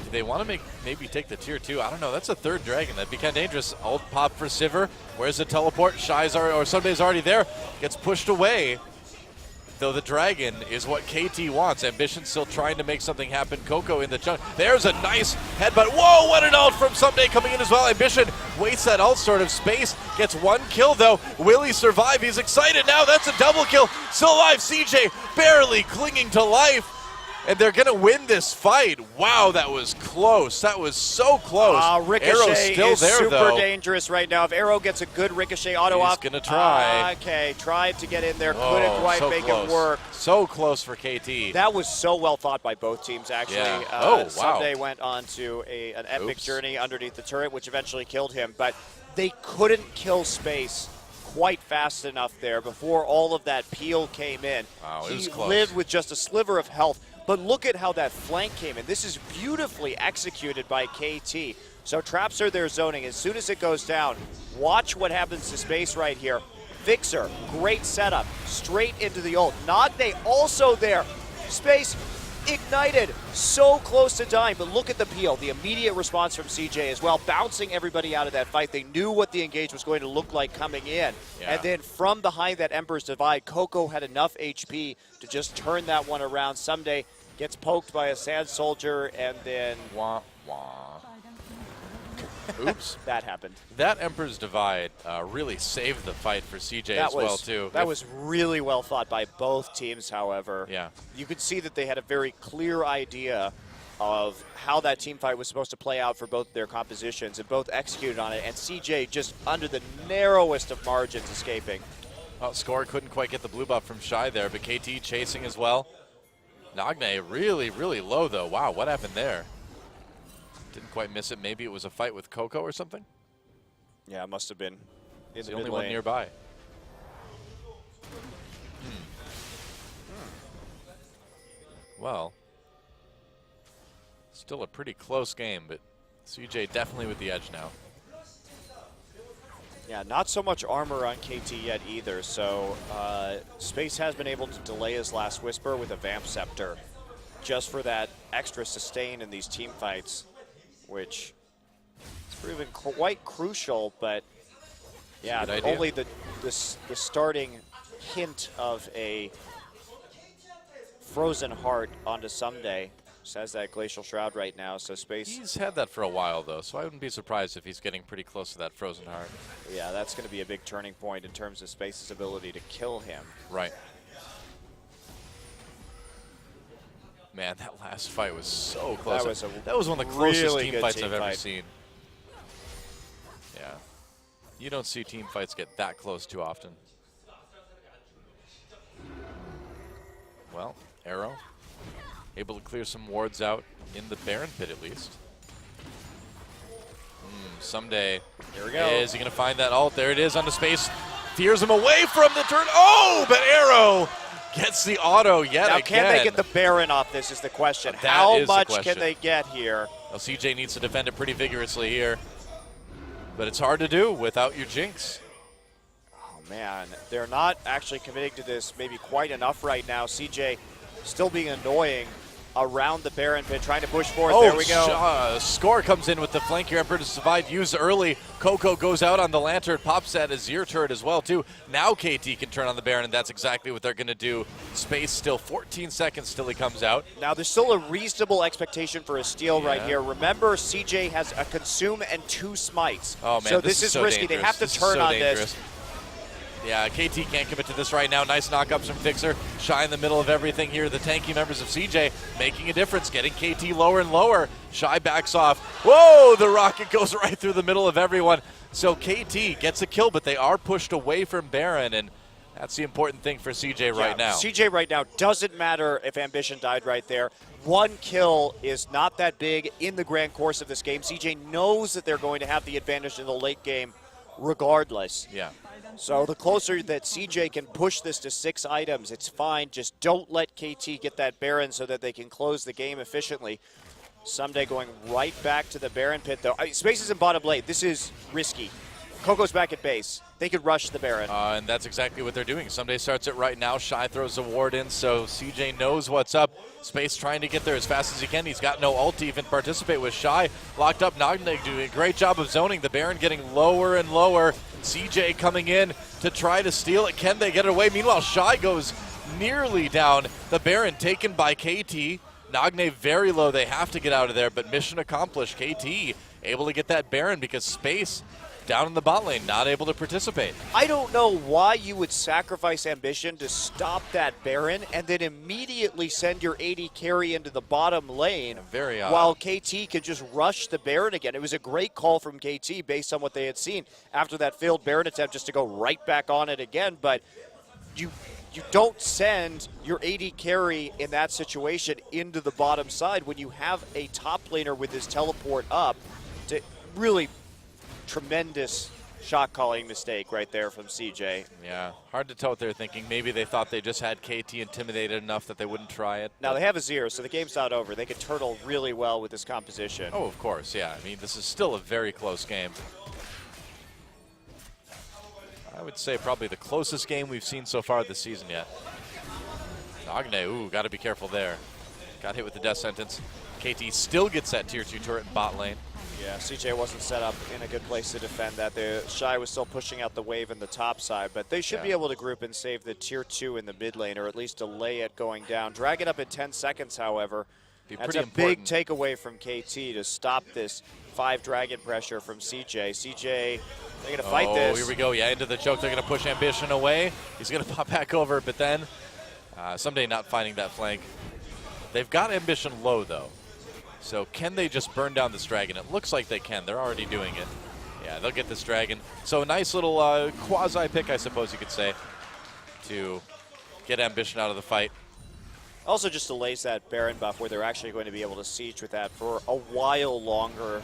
Do they want to maybe take the tier 2? I don't know. That's a third dragon. That'd be kind of dangerous. Ult pop for Sivir. Where's the teleport? Shy's already, or Sunday's already there. Gets pushed away. Though the dragon is what KT wants. Ambition still trying to make something happen. Coco in the junk. There's a nice headbutt. Whoa, what an ult from Someday coming in as well. Ambition waits that ult sort of space. Gets one kill though. Will he survive? He's excited now. That's a double kill. Still alive. CJ barely clinging to life. And they're going to win this fight. Wow, that was close. That was so close. Ricochet Arrow's still is there, super though. dangerous right now. If Arrow gets a good Ricochet auto-op. He's going to try. Okay, tried to get in there. Oh, Couldn't quite so make close. it work. So close for KT. That was so well thought by both teams, actually. Yeah. Oh, wow. Someday went on to an epic journey underneath the turret, which eventually killed him. But they couldn't kill Space quite fast enough there before all of that peel came in. Wow, it was He close. lived with just a sliver of health. But look at how that flank came in. This is beautifully executed by KT. So traps are there zoning. As soon as it goes down, watch what happens to Space right here. Fixer, great setup, straight into the ult. Nagde also there. Space ignited, so close to dying, but look at the peel, the immediate response from CJ as well, bouncing everybody out of that fight. They knew what the engage was going to look like coming in. Yeah. And then from behind that Ember's Divide, Coco had enough HP to just turn that one around. Someday gets poked by a Sand Soldier, and then Wah, wah. Oops. that happened. That Emperor's Divide really saved the fight for CJ as well, too. That was really well thought by both teams, however. Yeah. You could see that they had a very clear idea of how that team fight was supposed to play out for both their compositions, and both executed on it, and CJ just under the narrowest of margins escaping. Oh, Score couldn't quite get the blue buff from Shy there, but KT chasing as well. Nagne really, really low, though. Wow, what happened there? Didn't quite miss it. Maybe it was a fight with Coco or something? Yeah, it must have been. It's the only one nearby. Well, still a pretty close game, but CJ definitely with the edge now. Yeah, not so much armor on KT yet either, so Space has been able to delay his last Whisper with a Vamp Scepter just for that extra sustain in these team fights, which has proven quite crucial, but yeah, only the starting hint of a Frozen Heart onto Someday. Just has that Glacial Shroud right now, so Space... He's had that for a while, though, so I wouldn't be surprised if he's getting pretty close to that Frozen Heart. Yeah, that's going to be a big turning point in terms of Space's ability to kill him. Right. Man, that last fight was so close. That was one of the closest really team fights team I've ever fight. seen. Yeah. You don't see team fights get that close too often. Well, Arrow able to clear some wards out in the Baron pit at least. Someday, here we go. Is he going to find that ult? There it is on the Space. Fears him away from the turn. Oh, but Arrow gets the auto yet now, again. can they get the Baron off this is the question. That How is the much question. can they get here? Well, CJ needs to defend it pretty vigorously here. But it's hard to do without your Jinx. Oh, man. They're not actually committing to this maybe quite enough right now. CJ still being annoying around the Baron pit, trying to push forward. There we go. Score comes in with the flank here. Emperor to survive, use early. Coco goes out on the Lantern, pops that Azir turret as well, too. Now KT can turn on the Baron, and that's exactly what they're going to do. Space still 14 seconds till he comes out. Now, there's still a reasonable expectation for a steal right here. Remember, CJ has a Consume and 2 Smites. Oh, man, so this is so risky. dangerous. They have to This is turn so on dangerous. this. Yeah, KT can't commit to this right now. Nice knockups from Fixer. Shy in the middle of everything here. The tanky members of CJ making a difference, getting KT lower and lower. Shy backs off. Whoa, the rocket goes right through the middle of everyone. So KT gets a kill, but they are pushed away from Baron, and that's the important thing for CJ right now. CJ right now, doesn't matter if Ambition died right there. 1 kill is not that big in the grand course of this game. CJ knows that they're going to have the advantage in the late game regardless. Yeah. So the closer that CJ can push this to 6 items, it's fine. Just don't let KT get that Baron so that they can close the game efficiently. Someday going right back to the Baron pit, though. Space is in bottom lane. This is risky. Coco's back at base. They could rush the Baron. And that's exactly what they're doing. Someday starts it right now. Shy throws a ward in, so CJ knows what's up. Space trying to get there as fast as he can. He's got no ult to even participate with. Shy locked up. Nagneg doing a great job of zoning. The Baron getting lower and lower. CJ coming in to try to steal it. Can they get it away? Meanwhile, Shy goes nearly down. The Baron taken by KT. Nagne very low. They have to get out of there, but mission accomplished. KT able to get that Baron because Space down in the bot lane, not able to participate. I don't know why you would sacrifice Ambition to stop that Baron and then immediately send your AD carry into the bottom lane. Very odd. While KT could just rush the Baron again. It was a great call from KT based on what they had seen after that failed Baron attempt, just to go right back on it again. But you don't send your AD carry in that situation into the bottom side when you have a top laner with his teleport up. To really tremendous shot calling mistake right there from CJ. Yeah, hard to tell what they're thinking. Maybe they thought they just had KT intimidated enough that they wouldn't try it. Now they have Azir, so the game's not over. They could turtle really well with this composition. Oh, of course, yeah. I mean, this is still a very close game. I would say probably the closest game we've seen so far this season yet. Nagne, ooh, got to be careful there. Got hit with the death sentence. KT still gets that tier 2 turret in bot lane. Yeah, CJ wasn't set up in a good place to defend that. The Shy was still pushing out the wave in the top side, but they should be able to group and save the tier 2 in the mid lane, or at least delay it going down. Drag it up in 10 seconds, however. That's a big takeaway from KT to stop this 5 dragon pressure from CJ. CJ, they're going to fight this. Oh, here we go. Yeah, into the choke. They're going to push Ambition away. He's going to pop back over, but then Someday not finding that flank. They've got Ambition low, though. So can they just burn down this dragon? It looks like they can. They're already doing it. Yeah, they'll get this dragon. So a nice little quasi-pick, I suppose you could say, to get Ambition out of the fight. Also just delays that Baron buff where they're actually going to be able to siege with that for a while longer.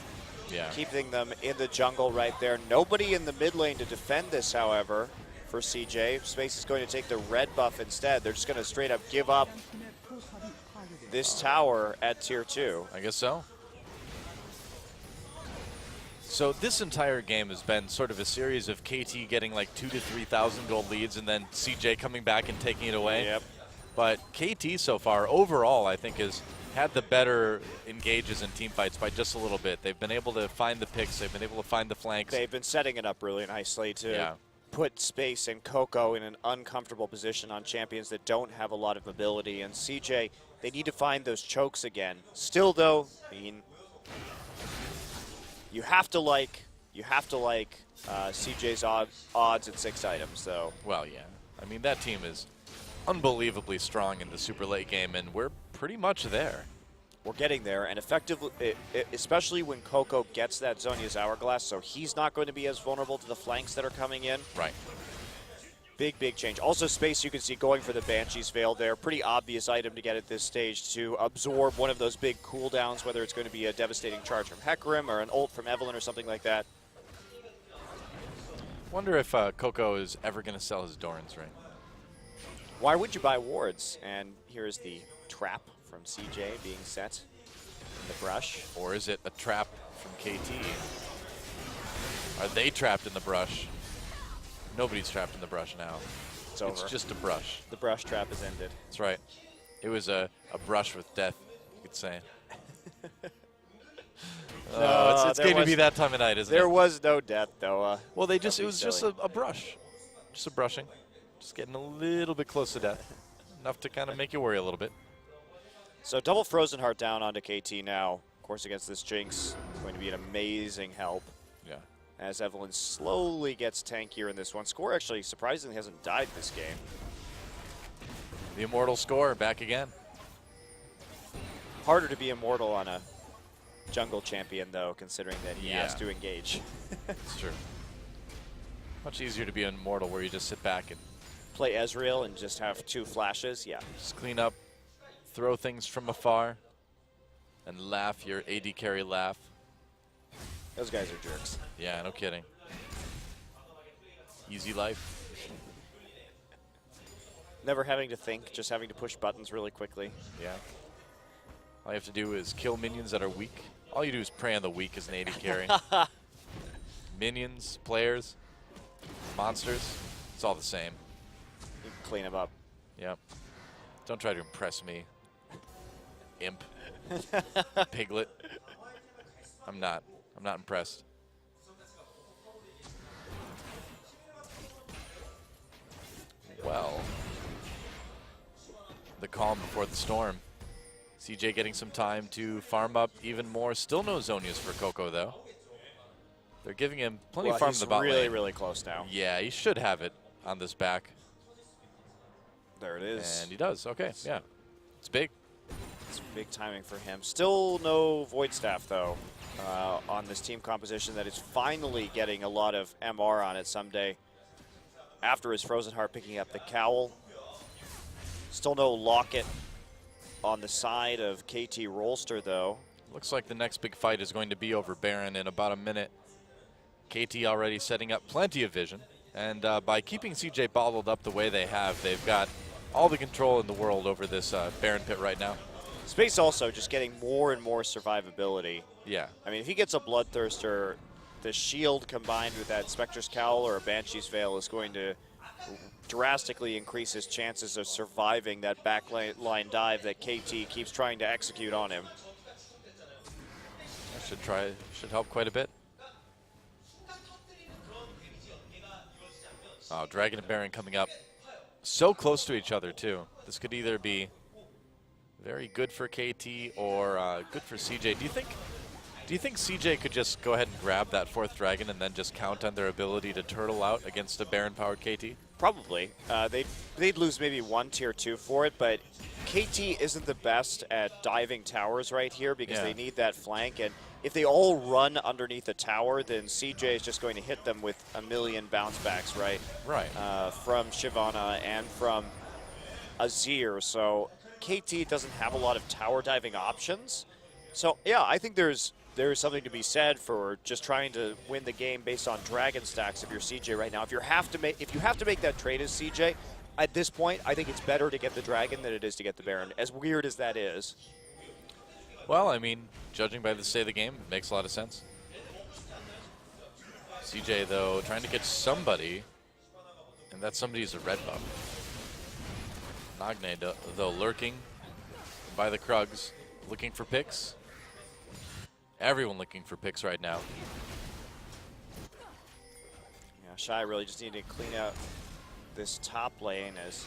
Yeah. Keeping them in the jungle right there. Nobody in the mid lane to defend this, however, for CJ. Space is going to take the red buff instead. They're just going to straight up give up this tower at tier 2. I guess so. So this entire game has been sort of a series of KT getting like 2,000 to 3,000 gold leads and then CJ coming back and taking it away. Yep. But KT so far, overall, I think has had the better engages in team fights by just a little bit. They've been able to find the picks. They've been able to find the flanks. They've been setting it up really nicely to put Space and Coco in an uncomfortable position on champions that don't have a lot of mobility. And CJ, they need to find those chokes again. Still, though, I mean, you have to like CJ's odds at 6 items, though. Well, yeah. I mean, that team is unbelievably strong in the super late game, and we're pretty much there. We're getting there, and effectively, especially when Coco gets that Zhonya's Hourglass, so he's not going to be as vulnerable to the flanks that are coming in. Right. Big, big change. Also, Space, you can see going for the Banshee's Veil there. Pretty obvious item to get at this stage to absorb one of those big cooldowns, whether it's going to be a devastating charge from Hecarim or an ult from Evelynn or something like that. Wonder if Coco is ever going to sell his Doran's ring. Why would you buy wards? And here's the trap from CJ being set in the brush. Or is it a trap from KT? Are they trapped in the brush? Nobody's trapped in the brush now. It's over. It's just a brush. The brush trap is ended. That's right. It was a brush with death, you could say. It's going to be that time of night, isn't it? There was no death, though. Well, it was just a brush. Just a brushing. Just getting a little bit close to death. Enough to kind of make you worry a little bit. So double Frozen Heart down onto KT now. Of course, against this Jinx, going to be an amazing help. Yeah. As Evelynn slowly gets tankier in this one. Score actually surprisingly hasn't died this game. The Immortal Score back again. Harder to be immortal on a jungle champion, though, considering that he has to engage. It's true. Much easier to be an immortal where you just sit back and play Ezreal and just have 2 flashes. Yeah. Just clean up, throw things from afar, and laugh your AD carry laugh. Those guys are jerks. Yeah, no kidding. Easy life. Never having to think, just having to push buttons really quickly. Yeah. All you have to do is kill minions that are weak. All you do is prey on the weak as an AD carry. Minions, players, monsters, it's all the same. You can clean them up. Yep. Don't try to impress me. Imp. Piglet. I'm not impressed. Well, the calm before the storm. CJ getting some time to farm up even more. Still no Zhonya's for Coco, though. They're giving him plenty of farm in the bot really, lane. really close now. Yeah, he should have it on this back. There it is. And he does. Okay, yeah. It's big. It's big timing for him. Still no Void Staff, though, on this team composition that is finally getting a lot of MR on it someday. After his Frozen Heart picking up the Cowl. Still no Locket on the side of KT Rolster, though. Looks like the next big fight is going to be over Baron in about a minute. KT already setting up plenty of vision. And by keeping CJ bottled up the way they have, they've got all the control in the world over this Baron pit right now. Space also just getting more and more survivability. Yeah. I mean, if he gets a Bloodthirster, the shield combined with that Spectre's Cowl or a Banshee's Veil is going to drastically increase his chances of surviving that backline dive that KT keeps trying to execute on him. That should help quite a bit. Oh, Dragon and Baron coming up so close to each other, too. This could either be very good for KT or good for CJ. Do you think CJ could just go ahead and grab that 4th dragon and then just count on their ability to turtle out against a Baron-powered KT? Probably. They'd lose maybe 1 tier 2 for it, but KT isn't the best at diving towers right here because they need that flank. And if they all run underneath the tower, then CJ is just going to hit them with a million bounce backs, right? Right. From Shyvana and from Azir. So KT doesn't have a lot of tower diving options. So yeah, I think there's something to be said for just trying to win the game based on dragon stacks if you're CJ right now. If you have to make that trade as CJ, at this point, I think it's better to get the dragon than it is to get the Baron. As weird as that is. Well, I mean, judging by the state of the game, it makes a lot of sense. CJ, though, trying to get somebody, and that somebody is a red buff. Nagne, though, lurking by the Krugs, looking for picks. Everyone looking for picks right now. Yeah, Shy really just need to clean out this top lane as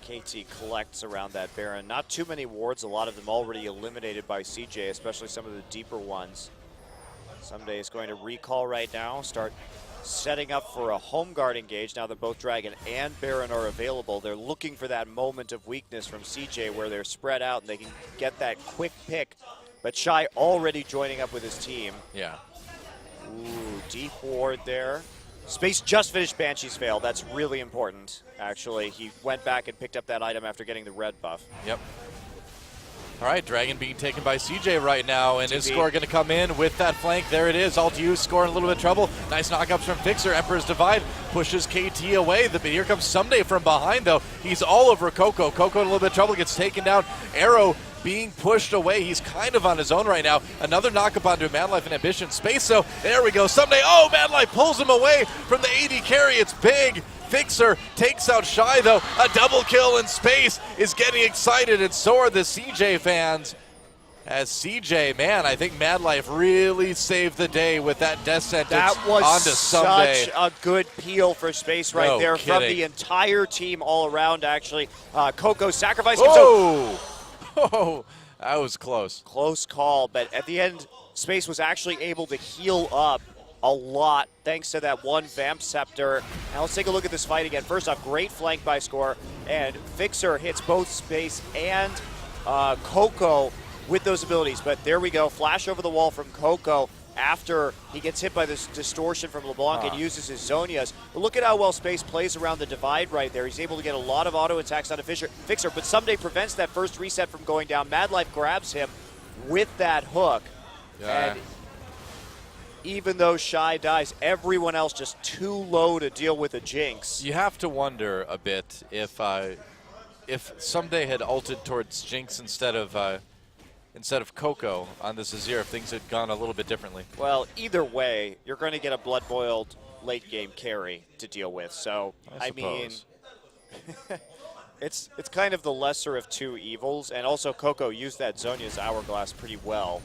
KT collects around that Baron. Not too many wards, a lot of them already eliminated by CJ, especially some of the deeper ones. Someday is going to recall right now, start setting up for a home guard engage now that both Dragon and Baron are available. They're looking for that moment of weakness from CJ where they're spread out and they can get that quick pick. But Shy already joining up with his team. Yeah. Ooh, deep ward there. Space just finished Banshee's Veil. That's really important, actually. He went back and picked up that item after getting the red buff. Yep. All right, Dragon being taken by CJ right now, and his score going to come in with that flank. There it is. Alt U scoring a little bit of trouble. Nice knockups from Fixer. Emperor's Divide pushes KT away. Here comes Someday from behind, though. He's all over Coco. Coco in a little bit of trouble, gets taken down. Arrow being pushed away. He's kind of on his own right now. Another knockup onto Madlife and Ambition. Space, so there we go. Someday, oh, Madlife pulls him away from the AD carry. It's big. Fixer takes out Shy, though. A double kill in Space is getting excited, and so are the CJ fans. As CJ, man, I think Madlife really saved the day with that death sentence that was onto Someday. Such a good peel for Space right there from the entire team all around, actually. Coco sacrificing himself. Oh, that was close. Close call, but at the end, Space was actually able to heal up a lot thanks to that one Vamp Scepter. Now let's take a look at this fight again. First off, great flank by Score, and Fixer hits both Space and Coco with those abilities. But there we go, flash over the wall from Coco after he gets hit by this distortion from LeBlanc and uses his Zonias. But look at how well Space plays around the divide right there. He's able to get a lot of auto attacks onto Fixer, but Someday prevents that first reset from going down. Madlife grabs him with that hook. Yeah. And even though Shy dies, everyone else just too low to deal with a Jinx. You have to wonder a bit if Someday had ulted towards Jinx instead of Coco on this Azir, if things had gone a little bit differently. Well, either way, you're going to get a blood-boiled late-game carry to deal with. So, I mean, it's kind of the lesser of two evils. And also, Coco used that Zhonya's Hourglass pretty well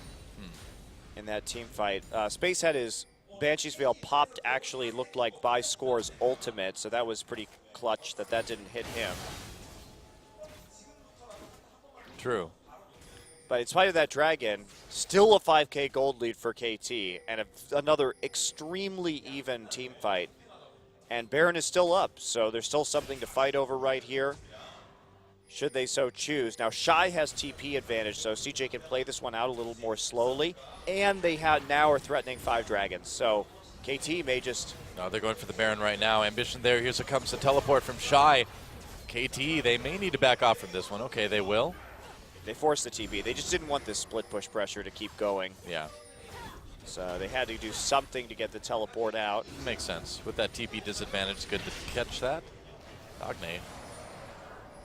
in that team fight. Space had his Banshee's Veil popped, actually looked like by Score's ultimate, so that was pretty clutch that didn't hit him. True. But in spite of that Dragon, still a 5K gold lead for KT, and another extremely even team fight. And Baron is still up, so there's still something to fight over right here, should they so choose. Now, Shy has TP advantage, so CJ can play this one out a little more slowly, and they now are threatening 5 Dragons, so KT may just... No, they're going for the Baron right now. Ambition there. Here comes the teleport from Shy. KT, they may need to back off from this one. Okay, they will. They forced the TP. They just didn't want this split push pressure to keep going. Yeah. So they had to do something to get the teleport out. Makes sense. With that TP disadvantage, it's good to catch that. Nagne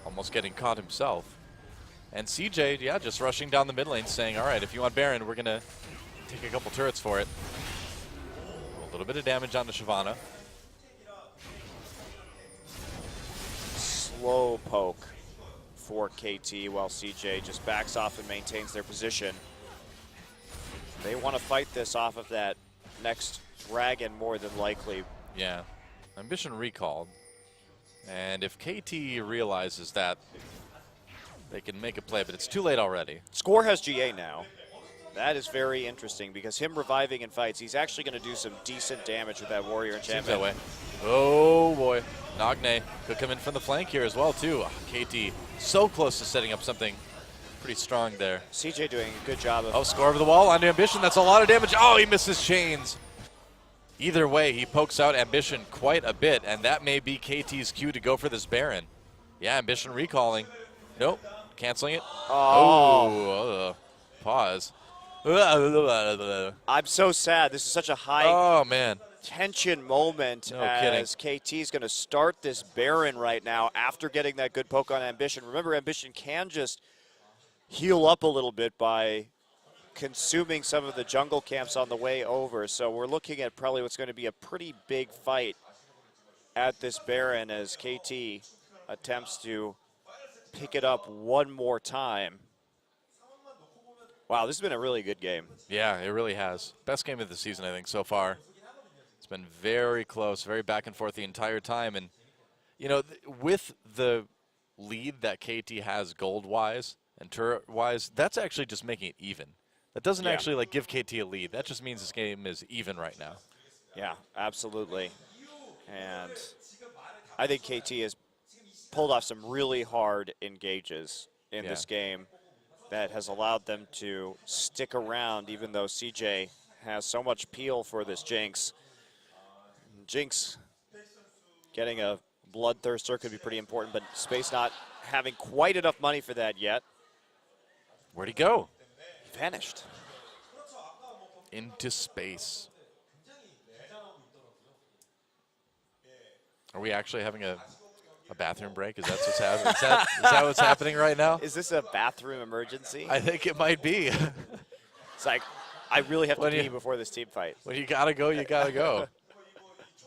almost getting caught himself. And CJ, yeah, just rushing down the mid lane saying, all right, if you want Baron, we're going to take a couple turrets for it. A little bit of damage onto Shyvana. Slow poke for KT while CJ just backs off and maintains their position. They want to fight this off of that next Dragon more than likely. Yeah. Ambition recalled. And if KT realizes that, they can make a play, but it's too late already. Score has GA now. That is very interesting because him reviving in fights, he's actually going to do some decent damage with that Warrior enchantment. Seems that way. Oh boy. Nagne could come in from the flank here as well too. KT so close to setting up something pretty strong there. CJ doing a good job of... Oh, score over the wall onto Ambition. That's a lot of damage. Oh, he misses chains. Either way, he pokes out Ambition quite a bit, and that may be KT's cue to go for this Baron. Yeah, Ambition recalling. Nope. Canceling it. Oh. Pause. I'm so sad. This is such a high tension moment as KT is going to start this Baron right now after getting that good poke on Ambition. Remember, Ambition can just heal up a little bit by consuming some of the jungle camps on the way over. So we're looking at probably what's going to be a pretty big fight at this Baron as KT attempts to pick it up one more time. Wow, this has been a really good game. Yeah, it really has. Best game of the season, I think, so far. It's been very close, very back and forth the entire time. And, you know, with the lead that KT has gold-wise and turret-wise, that's actually just making it even. That doesn't actually, like, give KT a lead. That just means this game is even right now. Yeah, absolutely. And I think KT has pulled off some really hard engages in this game that has allowed them to stick around, even though CJ has so much peel for this Jinx. Jinx getting a Bloodthirster could be pretty important, but Space not having quite enough money for that yet. Where'd he go? He vanished. Into space. Are we actually having a bathroom break? Is that what's happening? Is that what's happening right now? Is this a bathroom emergency? I think it might be. It's like, I really have to pee before this team fight. When you gotta go, you gotta go.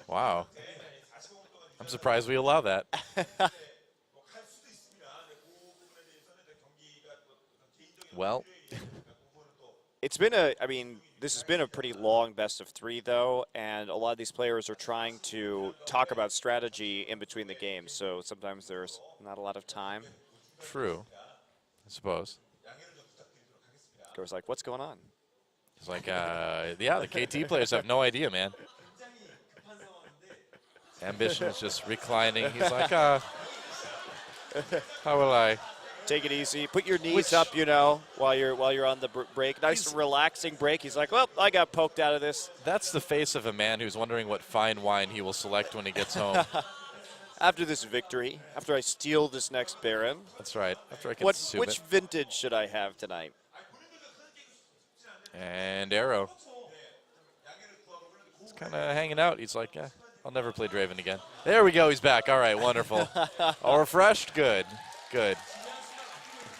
Wow. I'm surprised we allow that. Well. It's been this has been a pretty long best of 3, though, and a lot of these players are trying to talk about strategy in between the games, so sometimes there's not a lot of time. True, I suppose. Goes like, what's going on? It's like, yeah, the KT players have no idea, man. Ambition is just reclining. He's like, how will I? Take it easy. Put your knees up, you know, while you're on the break. Nice relaxing break. He's like, well, I got poked out of this. That's the face of a man who's wondering what fine wine he will select when he gets home. After this victory, after I steal this next Baron. That's right. After I consume which vintage should I have tonight? And Arrow. He's kind of hanging out. He's like, yeah, I'll never play Draven again. There we go. He's back. All right, wonderful. All refreshed? Good. Good.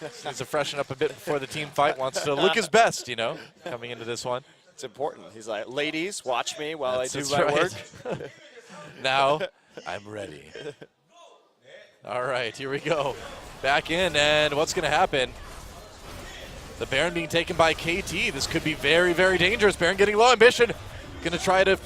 Needs to freshen up a bit before the team fight. Wants to look his best, you know, coming into this one. It's important. He's like, ladies, watch me while I do my work. Now I'm ready. All right, here we go. Back in, and what's going to happen? The Baron being taken by KT. This could be very, very dangerous. Baron getting low ambition. Going to try to,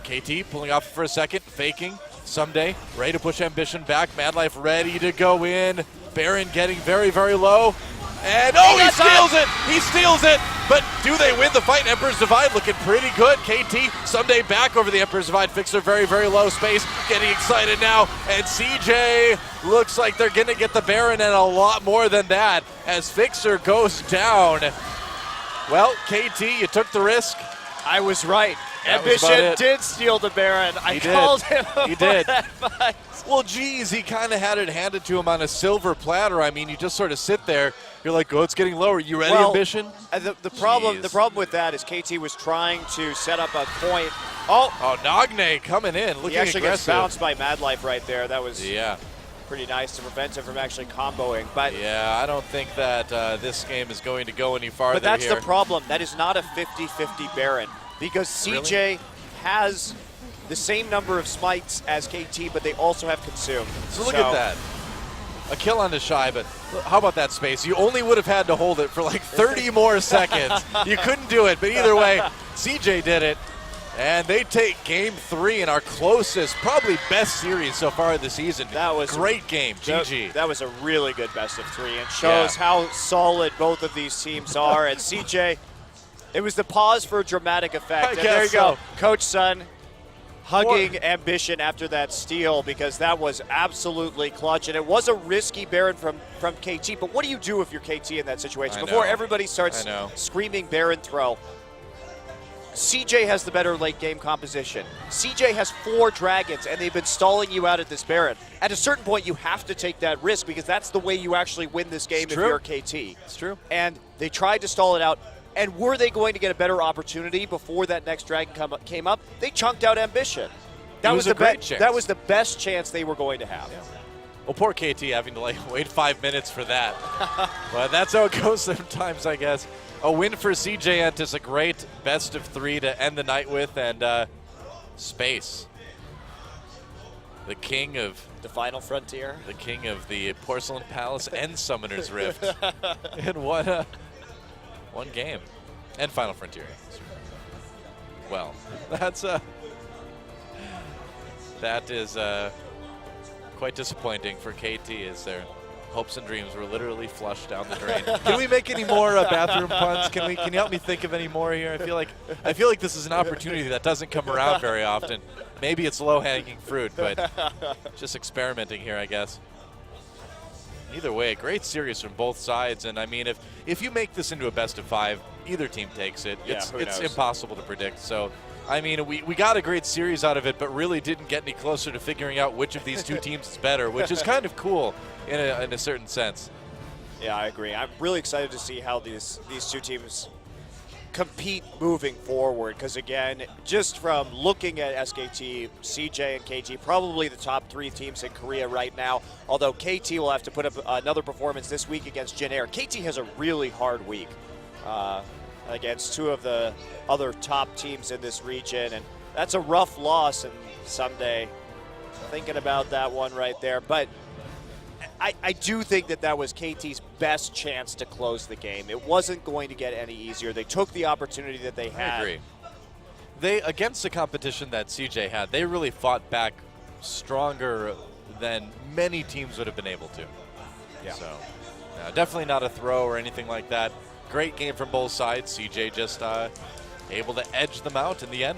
KT pulling off for a second, faking. Someday, ready to push ambition back. Madlife ready to go in. Baron getting very, very low. And he steals it! He steals it! But do they win the fight? Emperor's Divide looking pretty good. KT someday back over the Emperor's Divide. Fixer very, very low. Space getting excited now. And CJ looks like they're going to get the Baron and a lot more than that as Fixer goes down. Well, KT, you took the risk. I was right. Ambition did steal the Baron. I called him. He did. Well, geez, he kind of had it handed to him on a silver platter. I mean, you just sort of sit there. You're like, oh, it's getting lower. You ready, Ambition? The problem with that is KT was trying to set up a point. Oh, Nagne coming in, looking aggressive. He actually gets bounced by Madlife right there. That was pretty nice to prevent him from actually comboing. But yeah, I don't think that this game is going to go any farther. But that's the problem. That is not a 50-50 Baron. Because CJ has the same number of smites as KT, but they also have consumed. So look at that. A kill on the Shy, but how about that Space? You only would have had to hold it for like 30 more seconds. You couldn't do it, but either way, CJ did it. And they take game 3 in our closest, probably best series so far this season. That was great game, GG. That was a really good best of 3 and shows how solid both of these teams are. And CJ, it was the pause for dramatic effect. And there you go, Coach Sun hugging Ambition after that steal because that was absolutely clutch. And it was a risky Baron from KT, but what do you do if you're KT in that situation? Before everybody starts screaming Baron throw, CJ has the better late game composition. CJ has 4 dragons, and they've been stalling you out at this Baron. At a certain point, you have to take that risk because that's the way you actually win this game if you're KT. It's true. And they tried to stall it out. And were they going to get a better opportunity before that next dragon came up? They chunked out Ambition. That was the best chance they were going to have. Yeah. Well, poor KT having to wait 5 minutes for that. But that's how it goes sometimes, I guess. A win for CJ Entus, a great best of 3 to end the night with, and Space. The king of the final frontier. The king of the Porcelain Palace and Summoner's Rift in one game. And Final Frontier. Well, that is quite disappointing for KT, as their hopes and dreams were literally flushed down the drain. Can we make any more bathroom puns? Can you help me think of any more here? I feel like this is an opportunity that doesn't come around very often. Maybe it's low-hanging fruit, but just experimenting here, I guess. Either way, a great series from both sides, and I mean, if you make this into a best of 5, either team takes it. Yeah, it's impossible to predict. So, I mean, we got a great series out of it, but really didn't get any closer to figuring out which of these two teams is better, which is kind of cool in a certain sense. Yeah, I agree. I'm really excited to see how these two teams compete moving forward, because again, just from looking at SKT, CJ and KT, probably the top 3 teams in Korea right now, although KT will have to put up another performance this week against Jin Air. KT has a really hard week against 2 of the other top teams in this region, and that's a rough loss, and someday thinking about that one right there. But I do think that was KT's best chance to close the game. It wasn't going to get any easier. They took the opportunity that they had. I agree. Against the competition that CJ had, they really fought back stronger than many teams would have been able to. Yeah. So, definitely not a throw or anything like that. Great game from both sides. CJ just able to edge them out in the end.